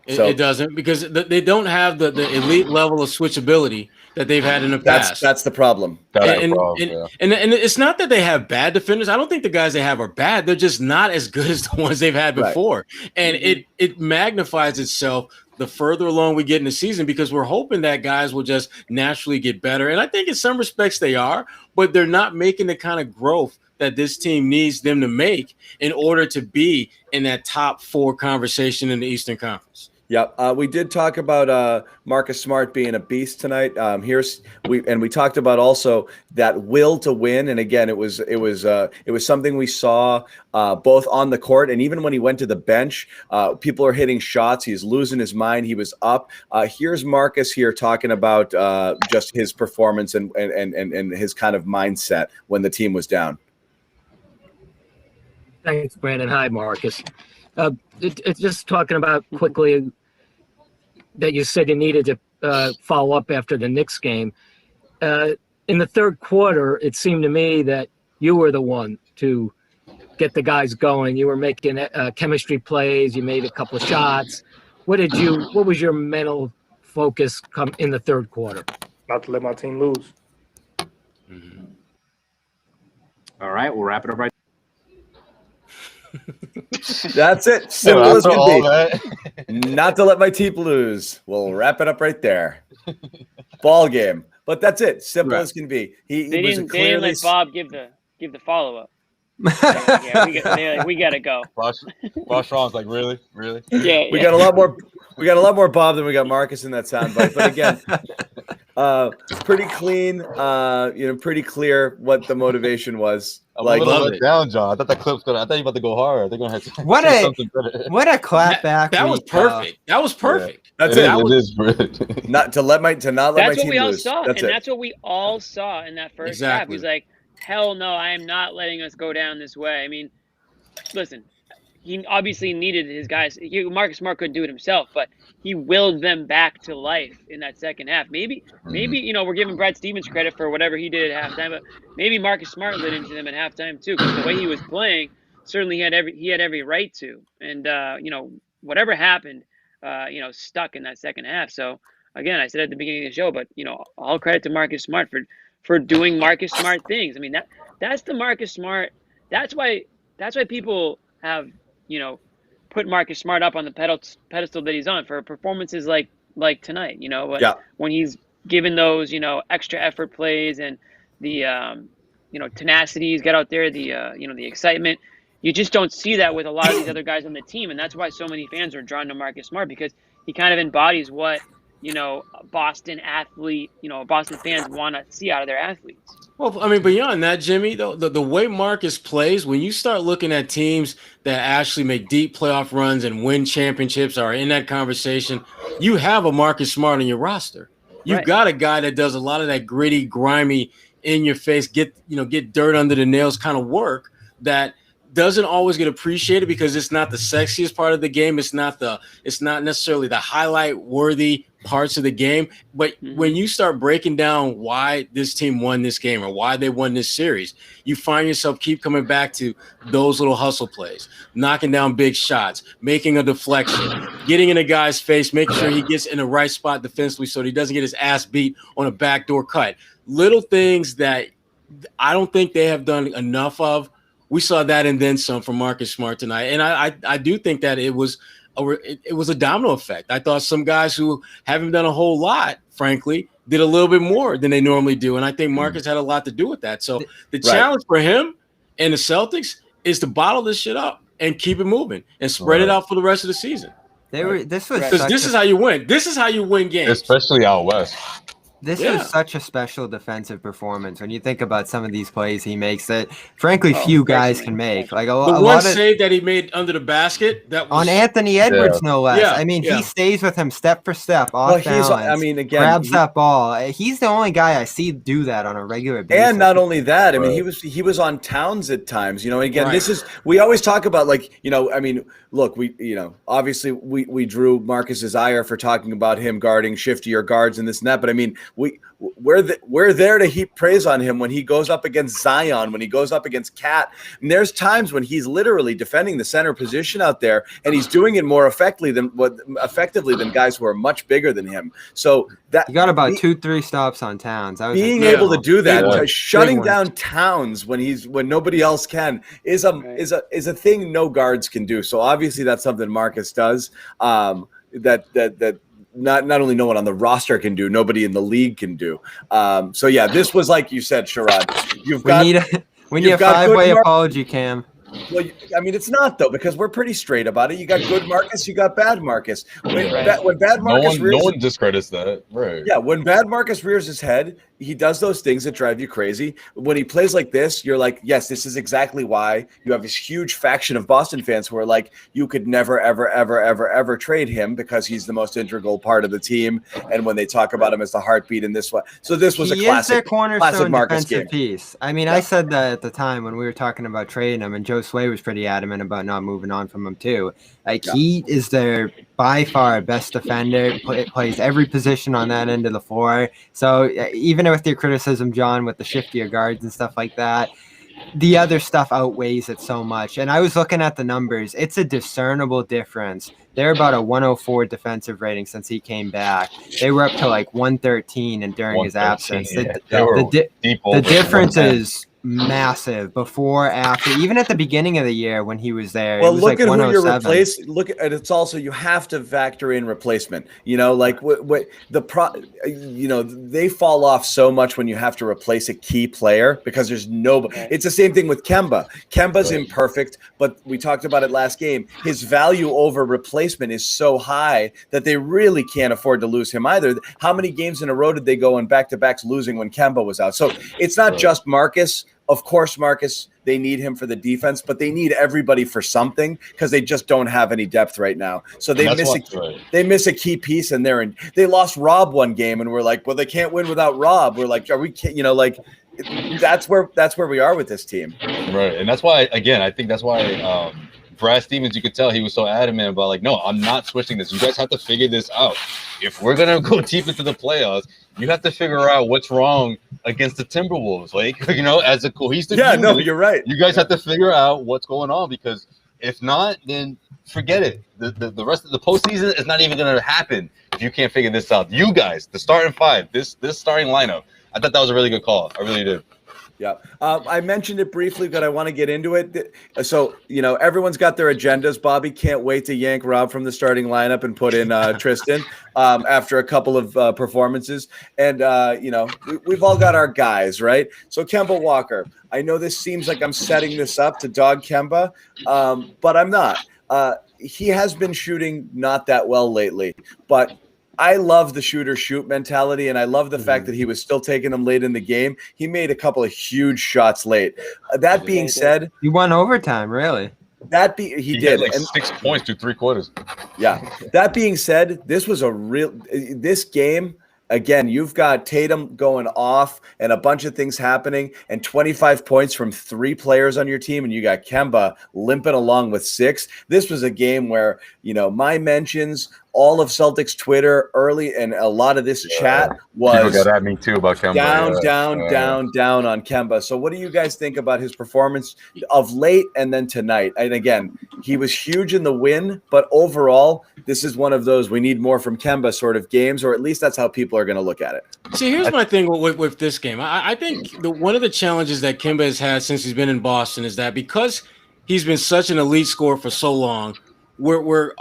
It doesn't, because they don't have the elite level of switchability that they've had in the past. That's the problem. And it's not that they have bad defenders. I don't think the guys they have are bad. They're just not as good as the ones they've had before. Right. And it magnifies itself the further along we get in the season, because we're hoping that guys will just naturally get better. And I think in some respects they are, but they're not making the kind of growth that this team needs them to make in order to be in that top 4 conversation in the Eastern Conference. Yep. We did talk about Marcus Smart being a beast tonight. We talked about also that will to win. And again, it was something we saw both on the court and even when he went to the bench. People are hitting shots. He's losing his mind. He was up. Here's Marcus here talking about just his performance and his kind of mindset when the team was down. Thanks, Brandon. Hi, Marcus. It's just talking about quickly that you said you needed to follow up after the Knicks game. In the third quarter, it seemed to me that you were the one to get the guys going. You were making chemistry plays. You made a couple of shots. What was your mental focus come in the third quarter? Not to let my team lose. Mm-hmm. All right, we'll wrap it up right. That's it. Simple as can be. Not to let my team lose. We'll wrap it up right there. Ball game. But that's it. Simple as can be. They didn't let Bob give the follow up. We gotta go. Ross Ron's like, really? Yeah. We got a lot more Bob than we got Marcus in that soundbite. But again, pretty clean. Pretty clear what the motivation was. I'm a little let down, John. I thought that clip's gonna. I thought you were about to go hard. They're gonna have to what a clap back. That was perfect. That was perfect. Yeah. That's it. It is perfect. Not to let my team lose. That's what we all saw, that's what we all saw in that first half. He's like, hell no, I am not letting us go down this way. I mean, listen, he obviously needed his guys. Marcus Smart couldn't do it himself, but he willed them back to life in that second half. Maybe we're giving Brad Stevens credit for whatever he did at halftime, but maybe Marcus Smart lit into them at halftime too, because the way he was playing, certainly he had every right to. And whatever happened, stuck in that second half. So again, I said at the beginning of the show, but all credit to Marcus Smart for doing Marcus Smart things. I mean, that's the Marcus Smart. That's why people have, put Marcus Smart up on the pedestal that he's on for performances like tonight, when he's given those, extra effort plays and the, tenacity he's got out there, the excitement. You just don't see that with a lot of these other guys on the team. And that's why so many fans are drawn to Marcus Smart, because he kind of embodies what, Boston fans want to see out of their athletes. Well, I mean, beyond that, Jimmy, the way Marcus plays, when you start looking at teams that actually make deep playoff runs and win championships, are in that conversation, you have a Marcus Smart on your roster. You've got a guy that does a lot of that gritty, grimy, in your face, get dirt under the nails kind of work that doesn't always get appreciated because it's not the sexiest part of the game. It's not necessarily the highlight worthy parts of the game. But when you start breaking down why this team won this game or why they won this series, you find yourself keep coming back to those little hustle plays, knocking down big shots, making a deflection, getting in a guy's face, making sure he gets in the right spot defensively so that he doesn't get his ass beat on a backdoor cut. Little things that I don't think they have done enough of. We saw that and then some from Marcus Smart tonight. And I do think that it was a domino effect. I thought some guys who haven't done a whole lot, frankly, did a little bit more than they normally do. And I think Marcus had a lot to do with that. So the challenge for him and the Celtics is to bottle this shit up and keep it moving and spread it out for the rest of the season. This is how you win. This is how you win games. Especially out west. This is such a special defensive performance when you think about some of these plays he makes that, frankly, few guys can make. Like the one save that he made under the basket that was, on Anthony Edwards, no less. Yeah, I mean, he stays with him step for step, off balance. Grabs that ball. He's the only guy I see do that on a regular basis. And not only that, I mean, he was on Towns at times. Again, this is we always talk about look, obviously we drew Marcus's ire for talking about him guarding shiftier guards and this and that, but I mean. We're there to heap praise on him when he goes up against Zion, when he goes up against Cat. And there's times when he's literally defending the center position out there, and he's doing it more effectively than guys who are much bigger than him. So that you got about 2-3 stops on Towns. Being able to do that, shutting down Towns when nobody else can, is a thing no guards can do. So obviously that's something Marcus does. that not only no one on the roster can do, nobody in the league can do. So yeah, this was like you said, Sherrod. We need a 5-way apology, Cam. Well, I mean, it's not though, because we're pretty straight about it. You got good Marcus, you got bad Marcus. When bad Marcus, no one discredits that, right? Yeah, when bad Marcus rears his head, he does those things that drive you crazy. When he plays like this, you're like, yes, this is exactly why you have this huge faction of Boston fans who are like, you could never, ever, ever, ever, ever trade him because he's the most integral part of the team. And when they talk about him as the heartbeat in this one, so this was a classic Marcus game. Piece. I mean, I said that at the time when we were talking about trading him, and Josue was pretty adamant about not moving on from him too. Like he is their by far best defender, plays every position on that end of the floor. So even with your criticism, John, with the shiftier guards and stuff like that, the other stuff outweighs it so much. And I was looking at the numbers. It's a discernible difference. They're about a 104 defensive rating since he came back. They were up to like 113 and during his absence. The difference is massive before, after, even at the beginning of the year when he was there. Well, it was look like at who you're 107. replacing. Look at it's also you have to factor in replacement. You know, like they fall off so much when you have to replace a key player because there's nobody. It's the same thing with Kemba. Kemba's imperfect, but we talked about it last game. His value over replacement is so high that they really can't afford to lose him either. How many games in a row did they go in back-to-backs losing when Kemba was out? So it's not just Marcus. Of course, Marcus, they need him for the defense, but they need everybody for something because they just don't have any depth right now. So they miss a key piece, and they lost Rob one game, and we're like, well, they can't win without Rob. We're like, that's where we are with this team, right? And that's why, again, I think that's why Brad Stevens, you could tell he was so adamant about like, no, I'm not switching this. You guys have to figure this out. If we're gonna go deep into the playoffs, you have to figure out what's wrong against the Timberwolves. Like, as a cohesive unit, no, you're right. You guys have to figure out what's going on because if not, then forget it. The rest of the postseason is not even gonna happen if you can't figure this out. You guys, the starting five, this starting lineup, I thought that was a really good call. I really did. Yeah. I mentioned it briefly, but I want to get into it. So, everyone's got their agendas. Bobby can't wait to yank Rob from the starting lineup and put in Tristan after a couple of performances. And, we've all got our guys, right? So Kemba Walker, I know this seems like I'm setting this up to dog Kemba, but I'm not. He has been shooting not that well lately, but I love the shoot mentality, and I love the fact that he was still taking them late in the game. He made a couple of huge shots late. That being said, he won overtime, really. He did like 6 points through 3 quarters. Yeah. That being said, this game. Again, you've got Tatum going off and a bunch of things happening and 25 points from 3 players on your team, and you got Kemba limping along with 6. This was a game where, my mentions, all of Celtics Twitter early, and a lot of this chat was people got at me too about Kemba. Down on Kemba. So what do you guys think about his performance of late and then tonight? And again, he was huge in the win, but overall, this is one of those we need more from Kemba sort of games, or at least that's how people are going to look at it. See, here's my thing with this game. I think one of the challenges that Kemba has had since he's been in Boston is that because he's been such an elite scorer for so long, we're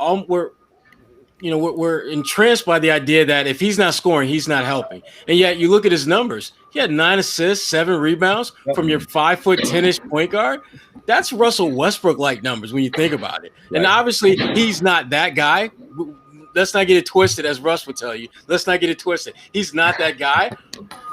entranced by the idea that if he's not scoring, he's not helping. And yet you look at his numbers. He had 9 assists, 7 rebounds from your 5'10" point guard. That's Russell Westbrook-like numbers when you think about it. Right. And obviously he's not that guy. Let's not get it twisted, as Russ would tell you. Let's not get it twisted. He's not that guy.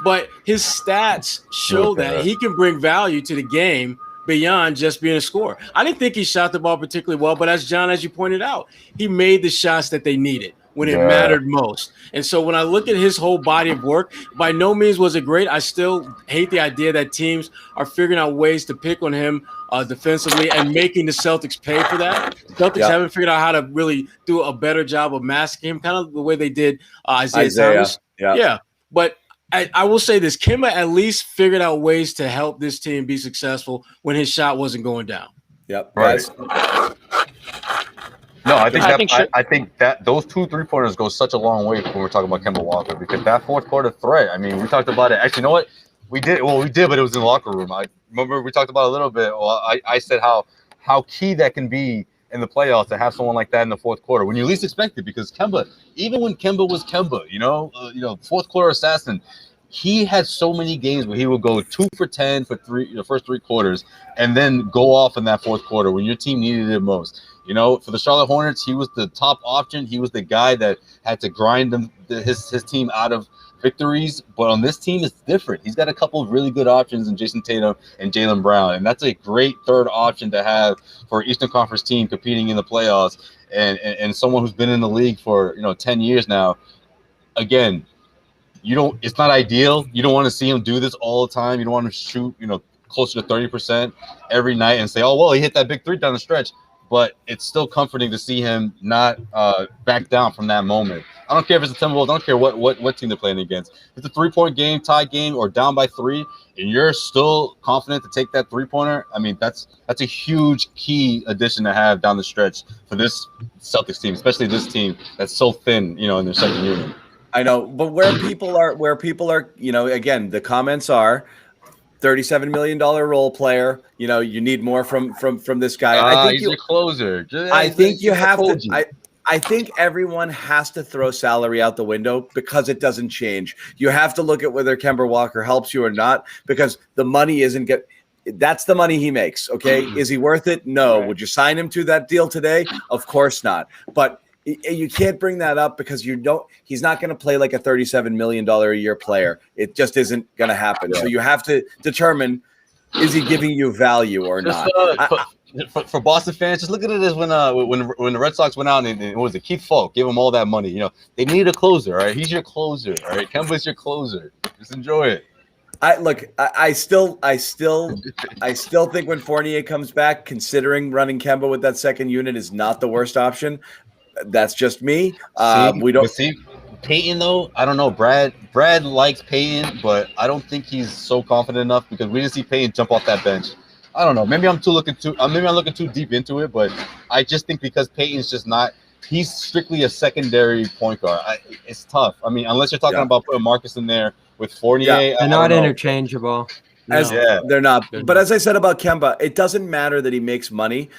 But his stats show that he can bring value to the game beyond just being a scorer. I didn't think he shot the ball particularly well, but as you pointed out, he made the shots that they needed when it mattered most. And so when I look at his whole body of work, by no means was it great. I still hate the idea that teams are figuring out ways to pick on him defensively and making the Celtics pay for that. Celtics haven't figured out how to really do a better job of masking him, kind of the way they did Isaiah Thomas. Yeah. But I will say this, Kemba at least figured out ways to help this team be successful when his shot wasn't going down. Yep. Right. No, I think that those 2 3-pointers go such a long way when we're talking about Kemba Walker, because that fourth quarter threat, I mean, we talked about it. Actually, you know what? We did, but it was in the locker room. I remember we talked about it a little bit. Well, I said how key that can be in the playoffs to have someone like that in the fourth quarter when you least expect it. Because Kemba, even when Kemba was Kemba, fourth quarter assassin, he had so many games where he would go 2 for 10 for the first 3 quarters, and then go off in that fourth quarter when your team needed it most. For the Charlotte Hornets, he was the top option. He was the guy that had to grind his team out of victories. But on this team, it's different. He's got a couple of really good options in Jayson Tatum and Jaylen Brown, and that's a great third option to have for an Eastern Conference team competing in the playoffs, and someone who's been in the league for 10 years now. Again, it's not ideal. You don't want to see him do this all the time. You don't want to shoot, closer to 30% every night and say, oh, well, he hit that big 3 down the stretch. But it's still comforting to see him not back down from that moment. I don't care if it's the Timberwolves. I don't care what team they're playing against. If it's a 3-point game, tie game, or down by 3, and you're still confident to take that 3-pointer, I mean, that's a huge key addition to have down the stretch for this Celtics team, especially this team that's so thin, in their second unit. I know, but where people are, again, the comments are $37 million role player. You need more from this guy. I think he's a closer. I think you have to. I think everyone has to throw salary out the window because it doesn't change. You have to look at whether Kemba Walker helps you or not, because the money isn't that's the money he makes. Okay, is he worth it? No. Right. Would you sign him to that deal today? Of course not. But you can't bring that up because he's not going to play like a $37 million a year player. It just isn't going to happen. Yeah. So you have to determine, is he giving you value or not? For Boston fans, just look at it as when the Red Sox went out and what was it? Keith Falk gave him all that money. They need a closer, all right? He's your closer, all right? Kemba's your closer. Just enjoy it. I still think when Fournier comes back, considering running Kemba with that second unit is not the worst option. That's just me. We don't see Payton though. I don't know. Brad likes Payton, but I don't think he's so confident enough because we didn't see Payton jump off that bench. I don't know. Maybe I'm looking too deep into it, but I just think because Payton's just not. He's strictly a secondary point guard. It's tough. I mean, unless you're talking about putting Marcus in there with Fournier. They're not interchangeable. They're not. But as I said about Kemba, it doesn't matter that he makes money.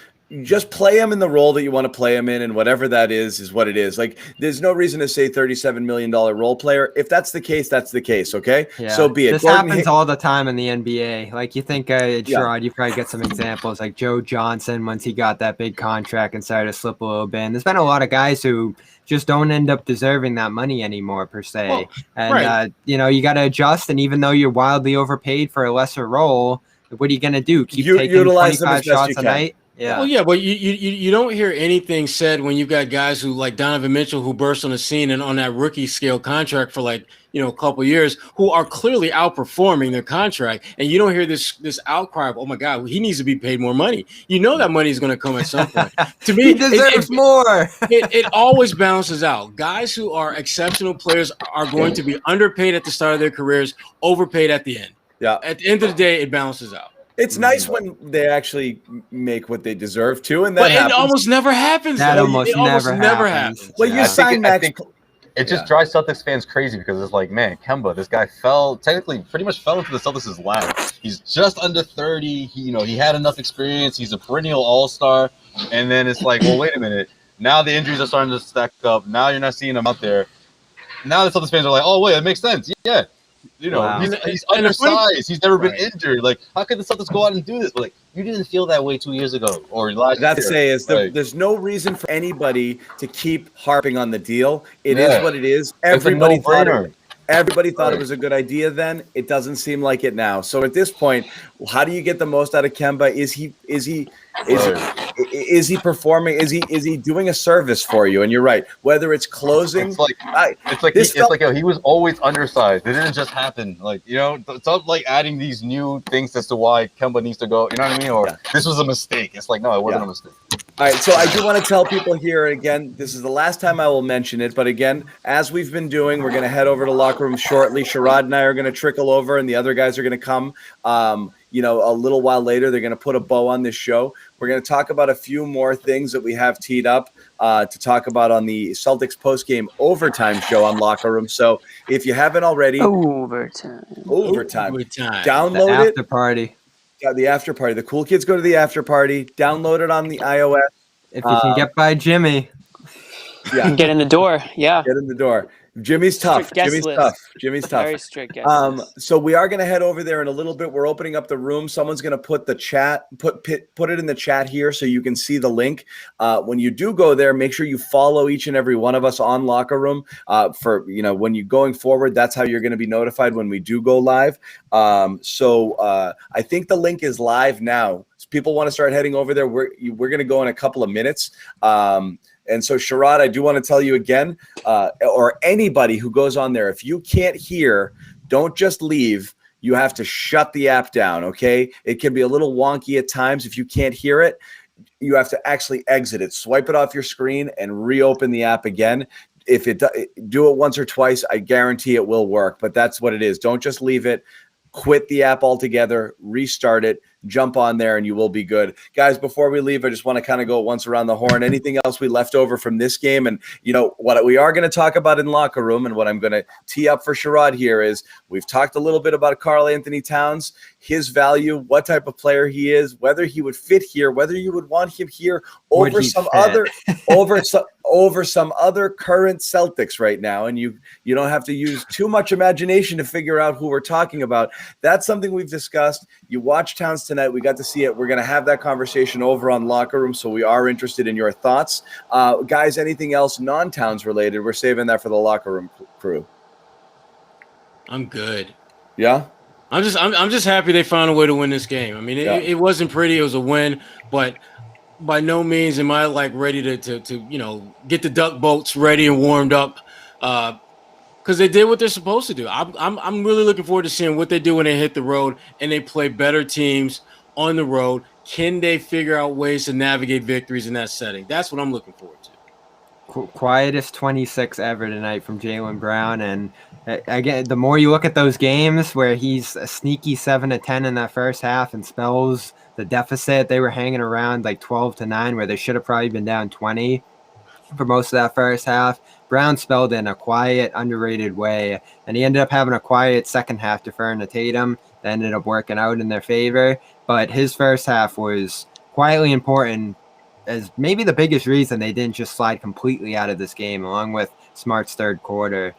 Just play him in the role that you want to play him in, and whatever that is what it is. Like, there's no reason to say $37 million role player. If that's the case, that's the case, okay? Yeah. So be it. This happens all the time in the NBA. Like, you think, Sherrod, you probably get some examples, like Joe Johnson, once he got that big contract and started to slip a little bit. And there's been a lot of guys who just don't end up deserving that money anymore, per se. Well, and, right. You got to adjust, and even though you're wildly overpaid for a lesser role, what are you going to do? Keep taking utilize 25 shots a night? Yeah. Well, yeah, but you don't hear anything said when you've got guys who like Donovan Mitchell who burst on the scene and on that rookie scale contract for a couple of years who are clearly outperforming their contract, and you don't hear this outcry of, oh my God, he needs to be paid more money. That money is going to come at some point. To me, he deserves more. It always balances out. Guys who are exceptional players are going to be underpaid at the start of their careers, overpaid at the end. Yeah. At the end of the day, it balances out. It's nice when they actually make what they deserve to, and that it almost never happens. That almost never happens. Well, you sign Max. It just drives Celtics fans crazy because it's like, man, Kemba, this guy pretty much fell into the Celtics' lap. He's just under 30. He had enough experience. He's a perennial all-star. And then it's like, well, wait a minute. Now the injuries are starting to stack up. Now you're not seeing him out there. Now the Celtics fans are like, oh, wait, it makes sense. Yeah. Wow. He's undersized. He's never been injured. Like, how could the Celtics go out and do this? But you didn't feel that way 2 years ago or last year. There's no reason for anybody to keep harping on the deal. It is what it is. Everybody thought it was a good idea then. It doesn't seem like it now. So at this point, how do you get the most out of Kemba? Is he performing? Is he doing a service for you? And you're right. Whether it's closing, he was always undersized. It didn't just happen. It's not like adding these new things as to why Kemba needs to go. You know what I mean? Or this was a mistake. It's like, no, it wasn't a mistake. All right, so I do want to tell people here again, this is the last time I will mention it, but again, as we've been doing, we're going to head over to locker room shortly. Sherrod and I are going to trickle over, and the other guys are going to come. A little while later, they're going to put a bow on this show. We're going to talk about a few more things that we have teed up to talk about on the Celtics postgame overtime show on Locker Room. So if you haven't already, overtime. Download after party. The after party. The cool kids go to the after party. Download it on the iOS If you can get by Jimmy. Yeah. Get in the door. Yeah. Get in the door. Jimmy's tough. Jimmy's tough. Jimmy's tough. Very strict guest list. So we are going to head over there in a little bit. We're opening up the room. Someone's going to put the chat, put it in the chat here so you can see the link. When you do go there, make sure you follow each and every one of us on Locker Room. For when you're going forward, that's how you're going to be notified when we do go live. So I think the link is live now. So people want to start heading over there. We're going to go in a couple of minutes. And so, Sherrod, I do want to tell you again, or anybody who goes on there, if you can't hear, don't just leave. You have to shut the app down, okay? It can be a little wonky at times. If you can't hear it, you have to actually exit it. Swipe it off your screen and reopen the app again. If do it once or twice, I guarantee it will work. But that's what it is. Don't just leave it. Quit the app altogether, restart it, jump on there, and you will be good. Guys, before we leave, I just want to kind of go once around the horn. Anything else we left over from this game? And, what we are going to talk about in Locker Room and what I'm going to tee up for Sherrod here is we've talked a little bit about Karl-Anthony Towns, his value, what type of player he is, whether he would fit here, whether you would want him here over some other current Celtics right now. And you don't have to use too much imagination to figure out who we're talking about. That's something we've discussed. You watch Towns tonight. We got to see it. We're going to have that conversation over on Locker Room, so we are interested in your thoughts. Guys, anything else non-Towns related? We're saving that for the Locker Room crew. I'm good. Yeah? I'm just happy they found a way to win this game. I mean, it wasn't pretty. It was a win, but by no means am I ready to get the duck boats ready and warmed up. Because they did what they're supposed to do. I'm really looking forward to seeing what they do when they hit the road and they play better teams on the road. Can they figure out ways to navigate victories in that setting? That's what I'm looking forward to. Quietest 26 ever tonight from Jaylen Brown. And again, the more you look at those games where he's a sneaky 7 of 10 in that first half and spells the deficit, they were hanging around 12-9 where they should have probably been down 20 for most of that first half. Brown spelled in a quiet, underrated way, and he ended up having a quiet second half deferring to Tatum that ended up working out in their favor. But his first half was quietly important as maybe the biggest reason they didn't just slide completely out of this game, along with Smart's third quarter.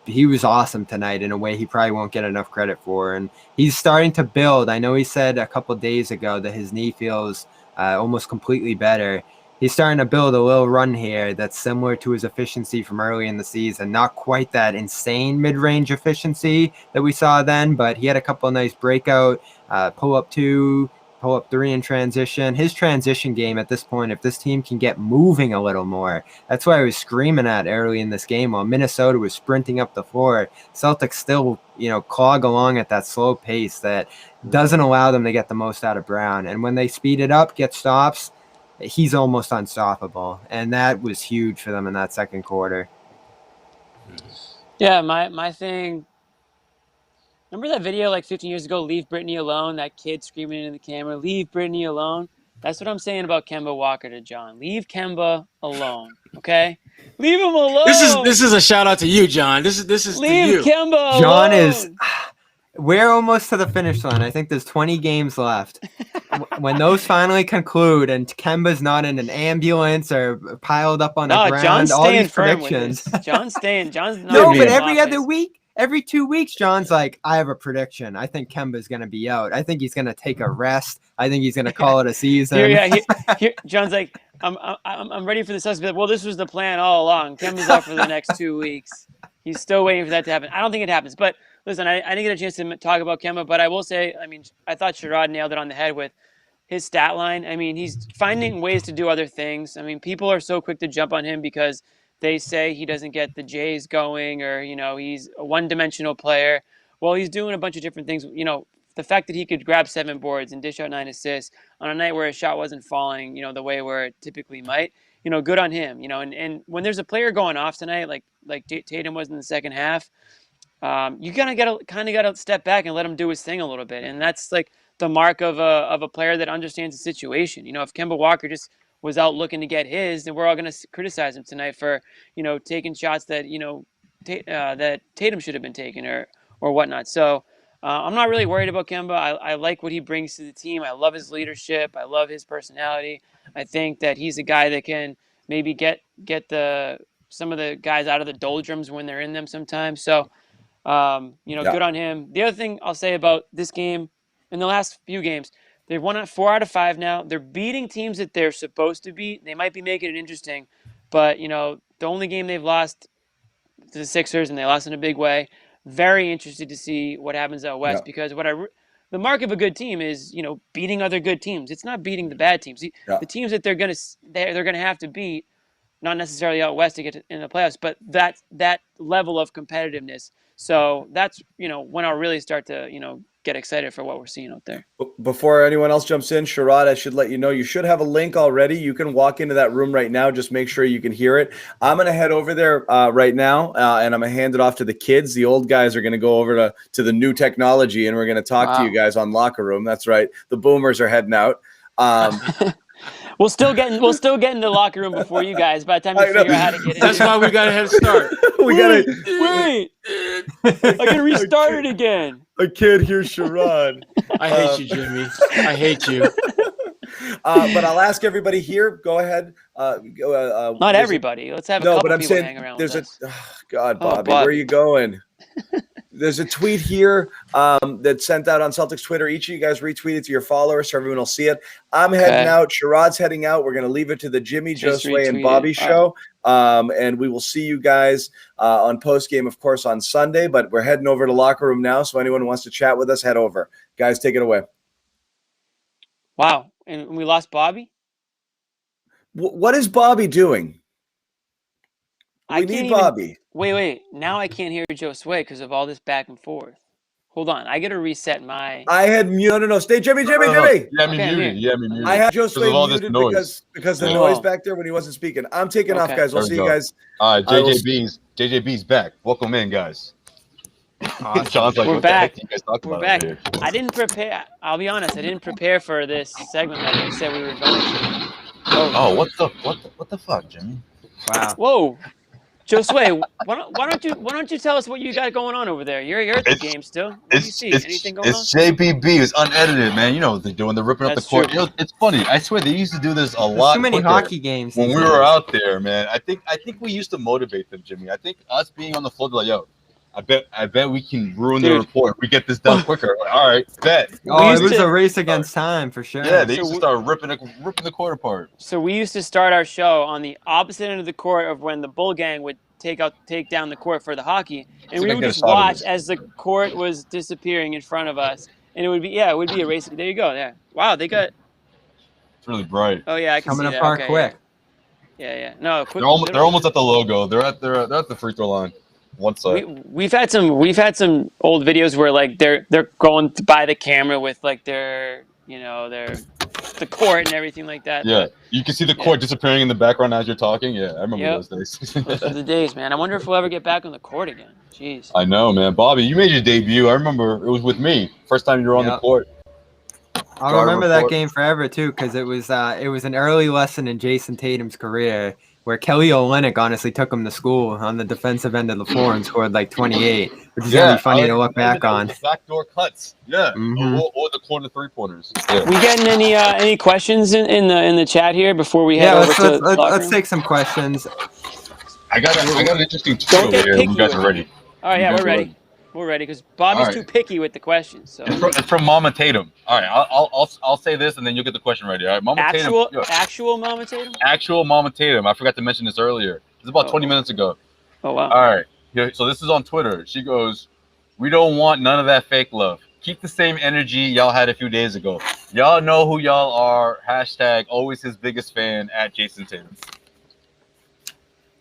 He was awesome tonight in a way he probably won't get enough credit for, and he's starting to build. I know he said a couple days ago that his knee feels almost completely better. He's starting to build a little run here that's similar to his efficiency from early in the season. Not quite that insane mid-range efficiency that we saw then, but he had a couple of nice breakout, pull-up 2, pull-up 3 in transition. His transition game at this point, if this team can get moving a little more, that's what I was screaming at early in this game. While Minnesota was sprinting up the floor, Celtics still, clog along at that slow pace that doesn't allow them to get the most out of Brown. And when they speed it up, get stops, he's almost unstoppable, and that was huge for them in that second quarter. Yeah, my thing. Remember that video 15 years ago, "Leave Britney Alone"? That kid screaming in the camera, "Leave Britney alone." That's what I'm saying about Kemba Walker to John. Leave Kemba alone, okay? Leave him alone. This is a shout out to you, John. This is leave to you. Kemba John alone. We're almost to the finish line. I think there's 20 games left. When those finally conclude and Kemba's not in an ambulance or piled up on the ground, John's all staying these firm predictions. with this. John's not No, but every offense. other week, every 2 weeks, John's like, I have a prediction. I think Kemba's going to be out. I think he's going to take a rest. I think he's going to call it a season. Here, John's like, I'm ready for the Celtics. Well, this was the plan all along. Kemba's out for the next 2 weeks. He's still waiting for that to happen. I don't think it happens. But listen, I didn't get a chance to talk about Kemba, but I will say, I thought Sherrod nailed it on the head with his stat line. He's finding ways to do other things. People are so quick to jump on him because they say he doesn't get the Jays going or, he's a one-dimensional player. Well, he's doing a bunch of different things. The fact that he could grab 7 boards and dish out 9 assists on a night where his shot wasn't falling, the way where it typically might, good on him. And when there's a player going off tonight, like Tatum was in the second half, you kind of gotta step back and let him do his thing a little bit. And that's the mark of a player that understands the situation. If Kemba Walker just was out looking to get his, then we're all going to criticize him tonight for, taking shots that, that Tatum should have been taking or whatnot. So I'm not really worried about Kemba. I like what he brings to the team. I love his leadership. I love his personality. I think that he's a guy that can maybe get some of the guys out of the doldrums when they're in them sometimes. So, good on him. The other thing I'll say about this game, in the last few games, they've won 4 out of 5 now. They're beating teams that they're supposed to beat. They might be making it interesting, but the only game they've lost to the Sixers, and they lost in a big way. Very interested to see what happens out west because the mark of a good team is beating other good teams. It's not beating the bad teams. The teams that they're gonna have to beat, not necessarily out west to get in the playoffs, but that level of competitiveness. So that's when I'll really start to get excited for what we're seeing out there. Before anyone else jumps in, Sherrod, I should let you know you should have a link already. You can walk into that room right now. Just make sure you can hear it. I'm going to head over there right now, and I'm going to hand it off to the kids. The old guys are going to go over to the new technology, and we're going to talk to you guys on Locker Room. That's right. The boomers are heading out. We'll still get in the locker room before you guys. By the time you figure out how to get in, that's why we got to head start. Wait! I gotta restart it again. I can't hear Sherrod. I hate you, Jimmy. I hate you. But I'll ask everybody here. Go ahead. Not everybody. Let's have a couple people hang around with us. God, Bobby, where are you going? There's a tweet here that's sent out on Celtics Twitter. Each of you guys retweet it to your followers so everyone will see it. I'm heading out. Sherrod's heading out. We're going to leave it to the Jimmy, Josue, and Bobby show. And we will see you guys on Postgame, of course, on Sunday. But we're heading over to Locker Room now. So anyone who wants to chat with us, head over. Guys, take it away. Wow. And we lost Bobby? What is Bobby doing? We need Bobby. Wait. Now I can't hear Josue because of all this back and forth. Hold on. I got to reset my... I had... No. Stay, Jimmy. Yeah, me muted. I had Josue muted because the noise back there when he wasn't speaking. I'm taking off, guys. We'll see you guys. All right, JJB's back. Welcome in, guys. John's like, we're what back. The heck you guys talking we're about back. I didn't prepare. I'll be honest. I didn't prepare for this segment like we said we were going to. Oh, what the fuck, Jimmy? Wow. Whoa. Josue, why don't you tell us what you got going on over there? You're at the game still. What do you see? Anything going on? It's JBB. It's unedited, man. You know what they're doing. They're ripping up the court. You know, it's funny. I swear they used to do this a lot. Too many hockey games when we were out there, man. I think we used to motivate them, Jimmy. I think us being on the floor, like, yo, I bet we can ruin the report. We get this done quicker. Like, all right, bet. Oh, it was a race against time for sure. Yeah, they used to start ripping the court apart. So we used to start our show on the opposite end of the court of when the Bull Gang would take down the court for the hocky, and we would just watch as the court was disappearing in front of us, and it would be a race. There you go. Yeah. Wow, they got. It's really bright. Oh yeah, I can coming see that. apart quick. Yeah. No, quick. They're almost at the logo. They're at the free throw line. One side. We've had some old videos where like they're going by the camera with like the court and everything like that. Yeah, you can see the court disappearing in the background as you're talking. Yeah, I remember those days. Those are the days, man. I wonder if we'll ever get back on the court again. Jeez. I know, man. Bobby, you made your debut. I remember it was with me. First time you were on the court. I'll remember that game forever too, because it was an early lesson in Jayson Tatum's career, where Kelly Olynyk honestly took him to school on the defensive end of the floor and scored like 28, which is gonna be funny to look back on. Backdoor cuts, or the corner 3-pointers. Yeah. We getting any questions in the chat here before we head over to let's take some questions. I got an interesting tweet over here. You guys are ready? All right, yeah, we're ready. We're ready because Bobby's too picky with the questions. So it's from Mama Tatum. All right, I'll say this and then you'll get the question ready. All right, Mama Tatum. Actual Mama Tatum. Actual Mama Tatum. I forgot to mention this earlier. It's about 20 minutes ago. Oh wow. All right. So this is on Twitter. She goes, "We don't want none of that fake love. Keep the same energy y'all had a few days ago. Y'all know who y'all are. # always his biggest fan at Jayson Tatum."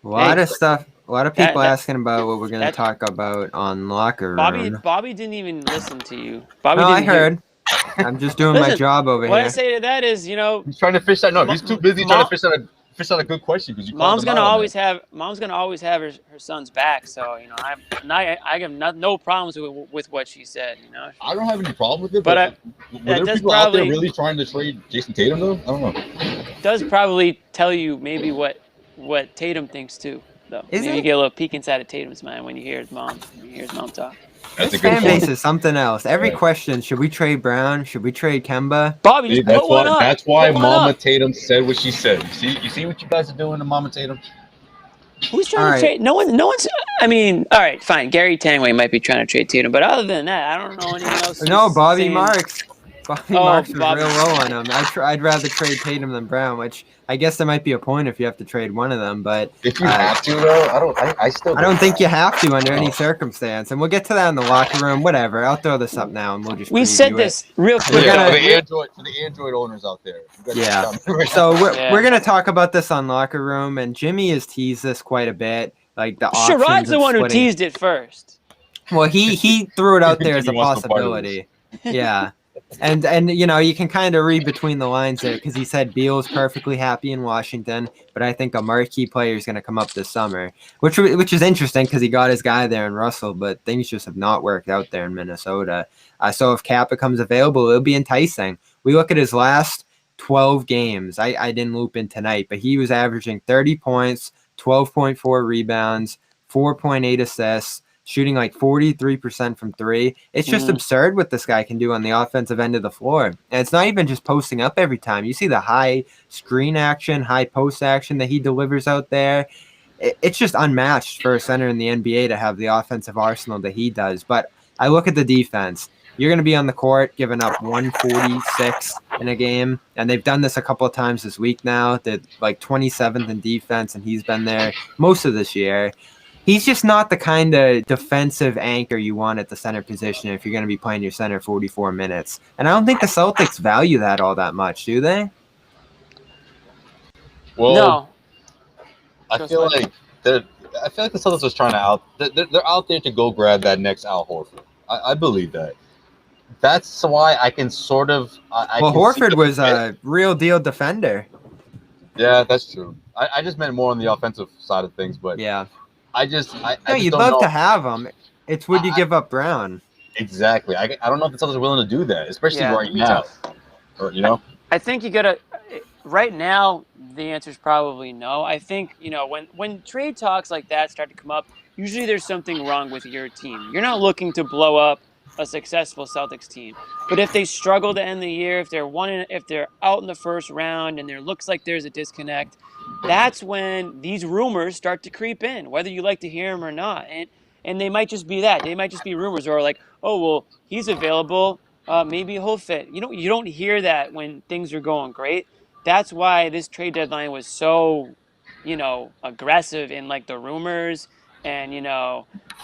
A lot of stuff. A lot of people asking about what we're going to talk about on Locker Room. Bobby didn't even listen to you. I heard. I'm just doing my job over here. What I say to that is, he's trying to fish that. No, he's too busy trying to fish out a good question because Mom's gonna always have her son's back. So I have no problems with what she said. I don't have any problem with it. But were there people out there really trying to trade Jayson Tatum though? I don't know. It does probably tell you maybe what Tatum thinks too. Maybe you get a little peek inside of Tatum's mind when you hear his mom talk. This fan base is something else. Every question: should we trade Brown? Should we trade Kemba? Bobby, just put one up. That's why Put one Mama up. Tatum said what she said. You see what you guys are doing to Mama Tatum? Who's trying to trade? No one's. I mean, all right, fine. Gary Tanguay might be trying to trade Tatum, but other than that, I don't know anyone else. No, Bobby saying... Marks. Marks was real low on him. I'd rather trade Tatum than Brown, which I guess there might be a point if you have to trade one of them. But if you have to, though, I don't think you have to under any circumstance. And we'll get to that in the locker room. Whatever. I'll throw this up now, and we'll just. We said this real quick. For the Android owners out there. Yeah. So we're gonna talk about this on locker room, and Jimmy has teased this quite a bit. Like the Sherrod's the one who teased it first. Well, he threw it out there as a possibility. Yeah. And you can kind of read between the lines there because he said Beal's perfectly happy in Washington, but I think a marquee player is going to come up this summer, which is interesting because he got his guy there in Russell, but things just have not worked out there in Minnesota. So if Cat becomes available, it'll be enticing. We look at his last 12 games. I didn't loop in tonight, but he was averaging 30 points, 12.4 rebounds, 4.8 assists, shooting like 43% from three. It's just absurd what this guy can do on the offensive end of the floor. And it's not even just posting up every time. You see the high screen action, high post action that he delivers out there. It's just unmatched for a center in the NBA to have the offensive arsenal that he does. But I look at the defense. You're going to be on the court giving up 146 in a game. And they've done this a couple of times this week now. They're like 27th in defense, and he's been there most of this year. He's just not the kind of defensive anchor you want at the center position if you're going to be playing your center 44 minutes. And I don't think the Celtics value that all that much, do they? Well, no. I feel like the Celtics was trying to they're out there to go grab that next Al Horford. I believe that. That's why I can sort of. Horford was a real deal defender. Yeah, that's true. I just meant more on the offensive side of things, but yeah. You'd love to have him. It's would you give up Brown? Exactly. I don't know if the Celtics are willing to do that, especially right now. Or, I think you gotta. Right now, the answer is probably no. I think when trade talks like that start to come up, usually there's something wrong with your team. You're not looking to blow up a successful Celtics team, but if they struggle to end the year, if they're out in the first round, and there looks like there's a disconnect. That's when these rumors start to creep in, whether you like to hear them or not. And they might just be that. They might just be rumors or like, oh, well, he's available. Maybe he'll fit. You don't hear that when things are going great. That's why this trade deadline was so, aggressive in like the rumors and,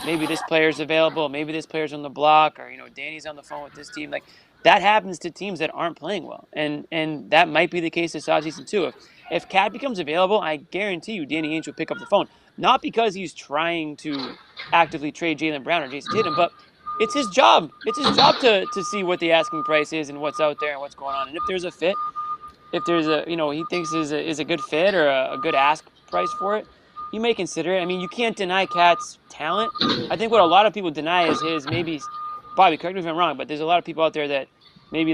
maybe this player's available. Maybe this player's on the block or, Danny's on the phone with this team. Like that happens to teams that aren't playing well. And that might be the case this offseason too. If Cat becomes available, I guarantee you Danny Ainge will pick up the phone. Not because he's trying to actively trade Jaylen Brown or Jayson Tatum, but it's his job. It's his job to see what the asking price is and what's out there and what's going on. And if there's a fit, if there's he thinks is a good fit or a good ask price for it, he may consider it. I mean, you can't deny Cat's talent. I think what a lot of people deny is his maybe. Bobby, correct me if I'm wrong, but there's a lot of people out there that maybe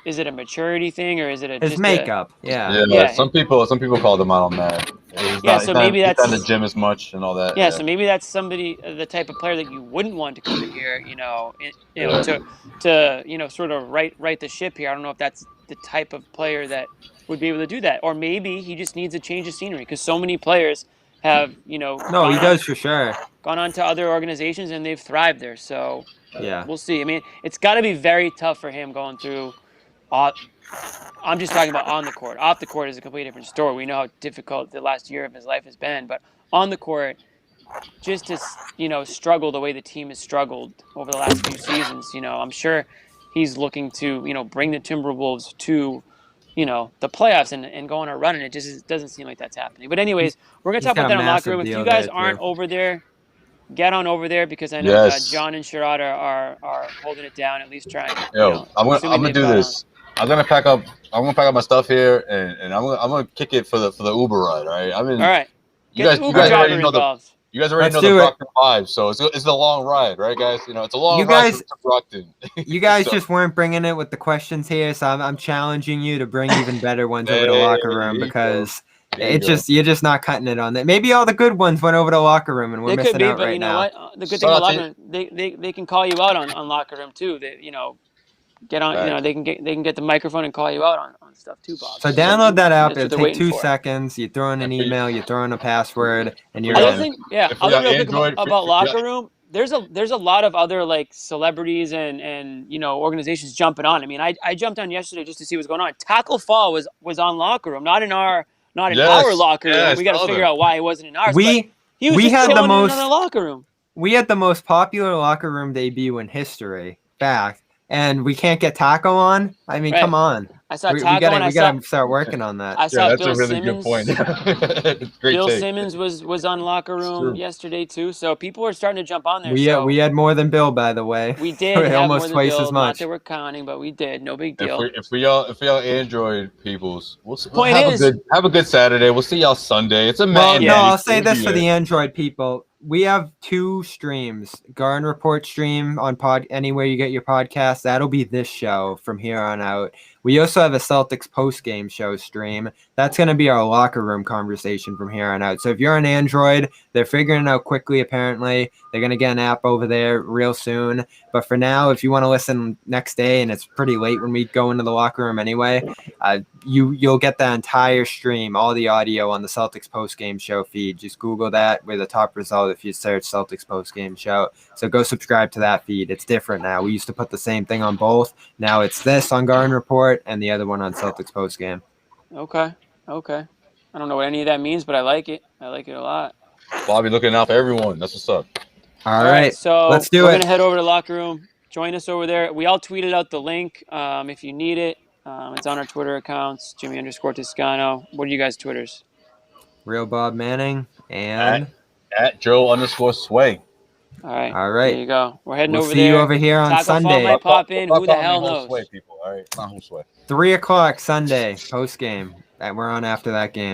is it a maturity thing or is it his makeup? Yeah. Some people call them out on that. Maybe that's not in the gym as much and all that. Yeah, so maybe that's somebody, the type of player that you wouldn't want to come in here, to sort of right the ship here. I don't know if that's the type of player that would be able to do that, or maybe he just needs a change of scenery because so many players have No, he does for sure. Gone on to other organizations and they've thrived there. So yeah, we'll see. I mean, it's got to be very tough for him going through. I'm just talking about on the court. Off the court is a completely different story. We know how difficult the last year of his life has been, but on the court, just to struggle the way the team has struggled over the last few seasons, I'm sure he's looking to bring the Timberwolves to the playoffs and go on a run, and it just doesn't seem like that's happening. But anyways, we're gonna talk about that in the locker room. If you guys aren't over there, get on over there because I know John and Sherrod are holding it down, at least trying. I'm gonna do this. I'm gonna pack up my stuff here, and I'm gonna kick it for the Uber ride. All right. All right. You guys already know the Brockton vibe, so it's a long ride, right, guys? It's a long ride to Brockton. You guys just weren't bringing it with the questions here, so I'm challenging you to bring even better ones over to locker room because You're just not cutting it on that. Maybe all the good ones went over to locker room and we're missing out right now. What? The good thing about locker room, they can call you out on locker room too. They get on. Right. They can get the microphone and call you out on stuff too, Bob. So download that app. It'll take 2 seconds. You throw in an email, you throw in a password, and you're Other in. thing, other real quick about locker room. There's a lot of other like celebrities and organizations jumping on. I mean, I jumped on yesterday just to see what's going on. Tackle Fall was on locker room, not in our locker room. We got to figure out why he wasn't in ours. He was just chilling in another locker room. We had the most popular locker room debut in history. Fact. And we can't get Taco on? I mean, come on. I saw Taco we gotta start working on that. I saw that's Bill a really Simmons. good point. Bill Simmons was on locker room yesterday too. So people are starting to jump on there. We had more than Bill, by the way. We did have almost more than twice Bill. as much. Not that we're counting, but we did. No big deal. If we all Android peoples, have a good Saturday. We'll see y'all Sunday. It's a man. No, I'll say this for the Android people. We have 2 streams. Garden Report stream on anywhere you get your podcast. That'll be this show from here on out. We also have a Celtics post-game show stream. That's going to be our locker room conversation from here on out. So if you're on Android, they're figuring it out quickly, apparently. They're going to get an app over there real soon. But for now, if you want to listen next day, and it's pretty late when we go into the locker room anyway, you'll get the entire stream, all the audio on the Celtics post-game show feed. Just Google that. We're the top result if you search Celtics post-game show. So go subscribe to that feed. It's different now. We used to put the same thing on both. Now it's this on Garden Report and the other one on Celtics post-game. Okay. I don't know what any of that means, but I like it. I like it a lot. Bobby looking out for everyone. That's what's up. All right. So let's do it. We're going to head over to the locker room. Join us over there. We all tweeted out the link if you need it. It's on our Twitter accounts, Jimmy_Toscano. What are you guys' Twitters? Real Bob Manning and at Joe_Sway. All right. There you go. We're heading over there. See you over here on Sunday. Might pop in. Who the hell knows? Sway, people. All right. Not Sway. 3:00 Sunday post game. We're on after that game.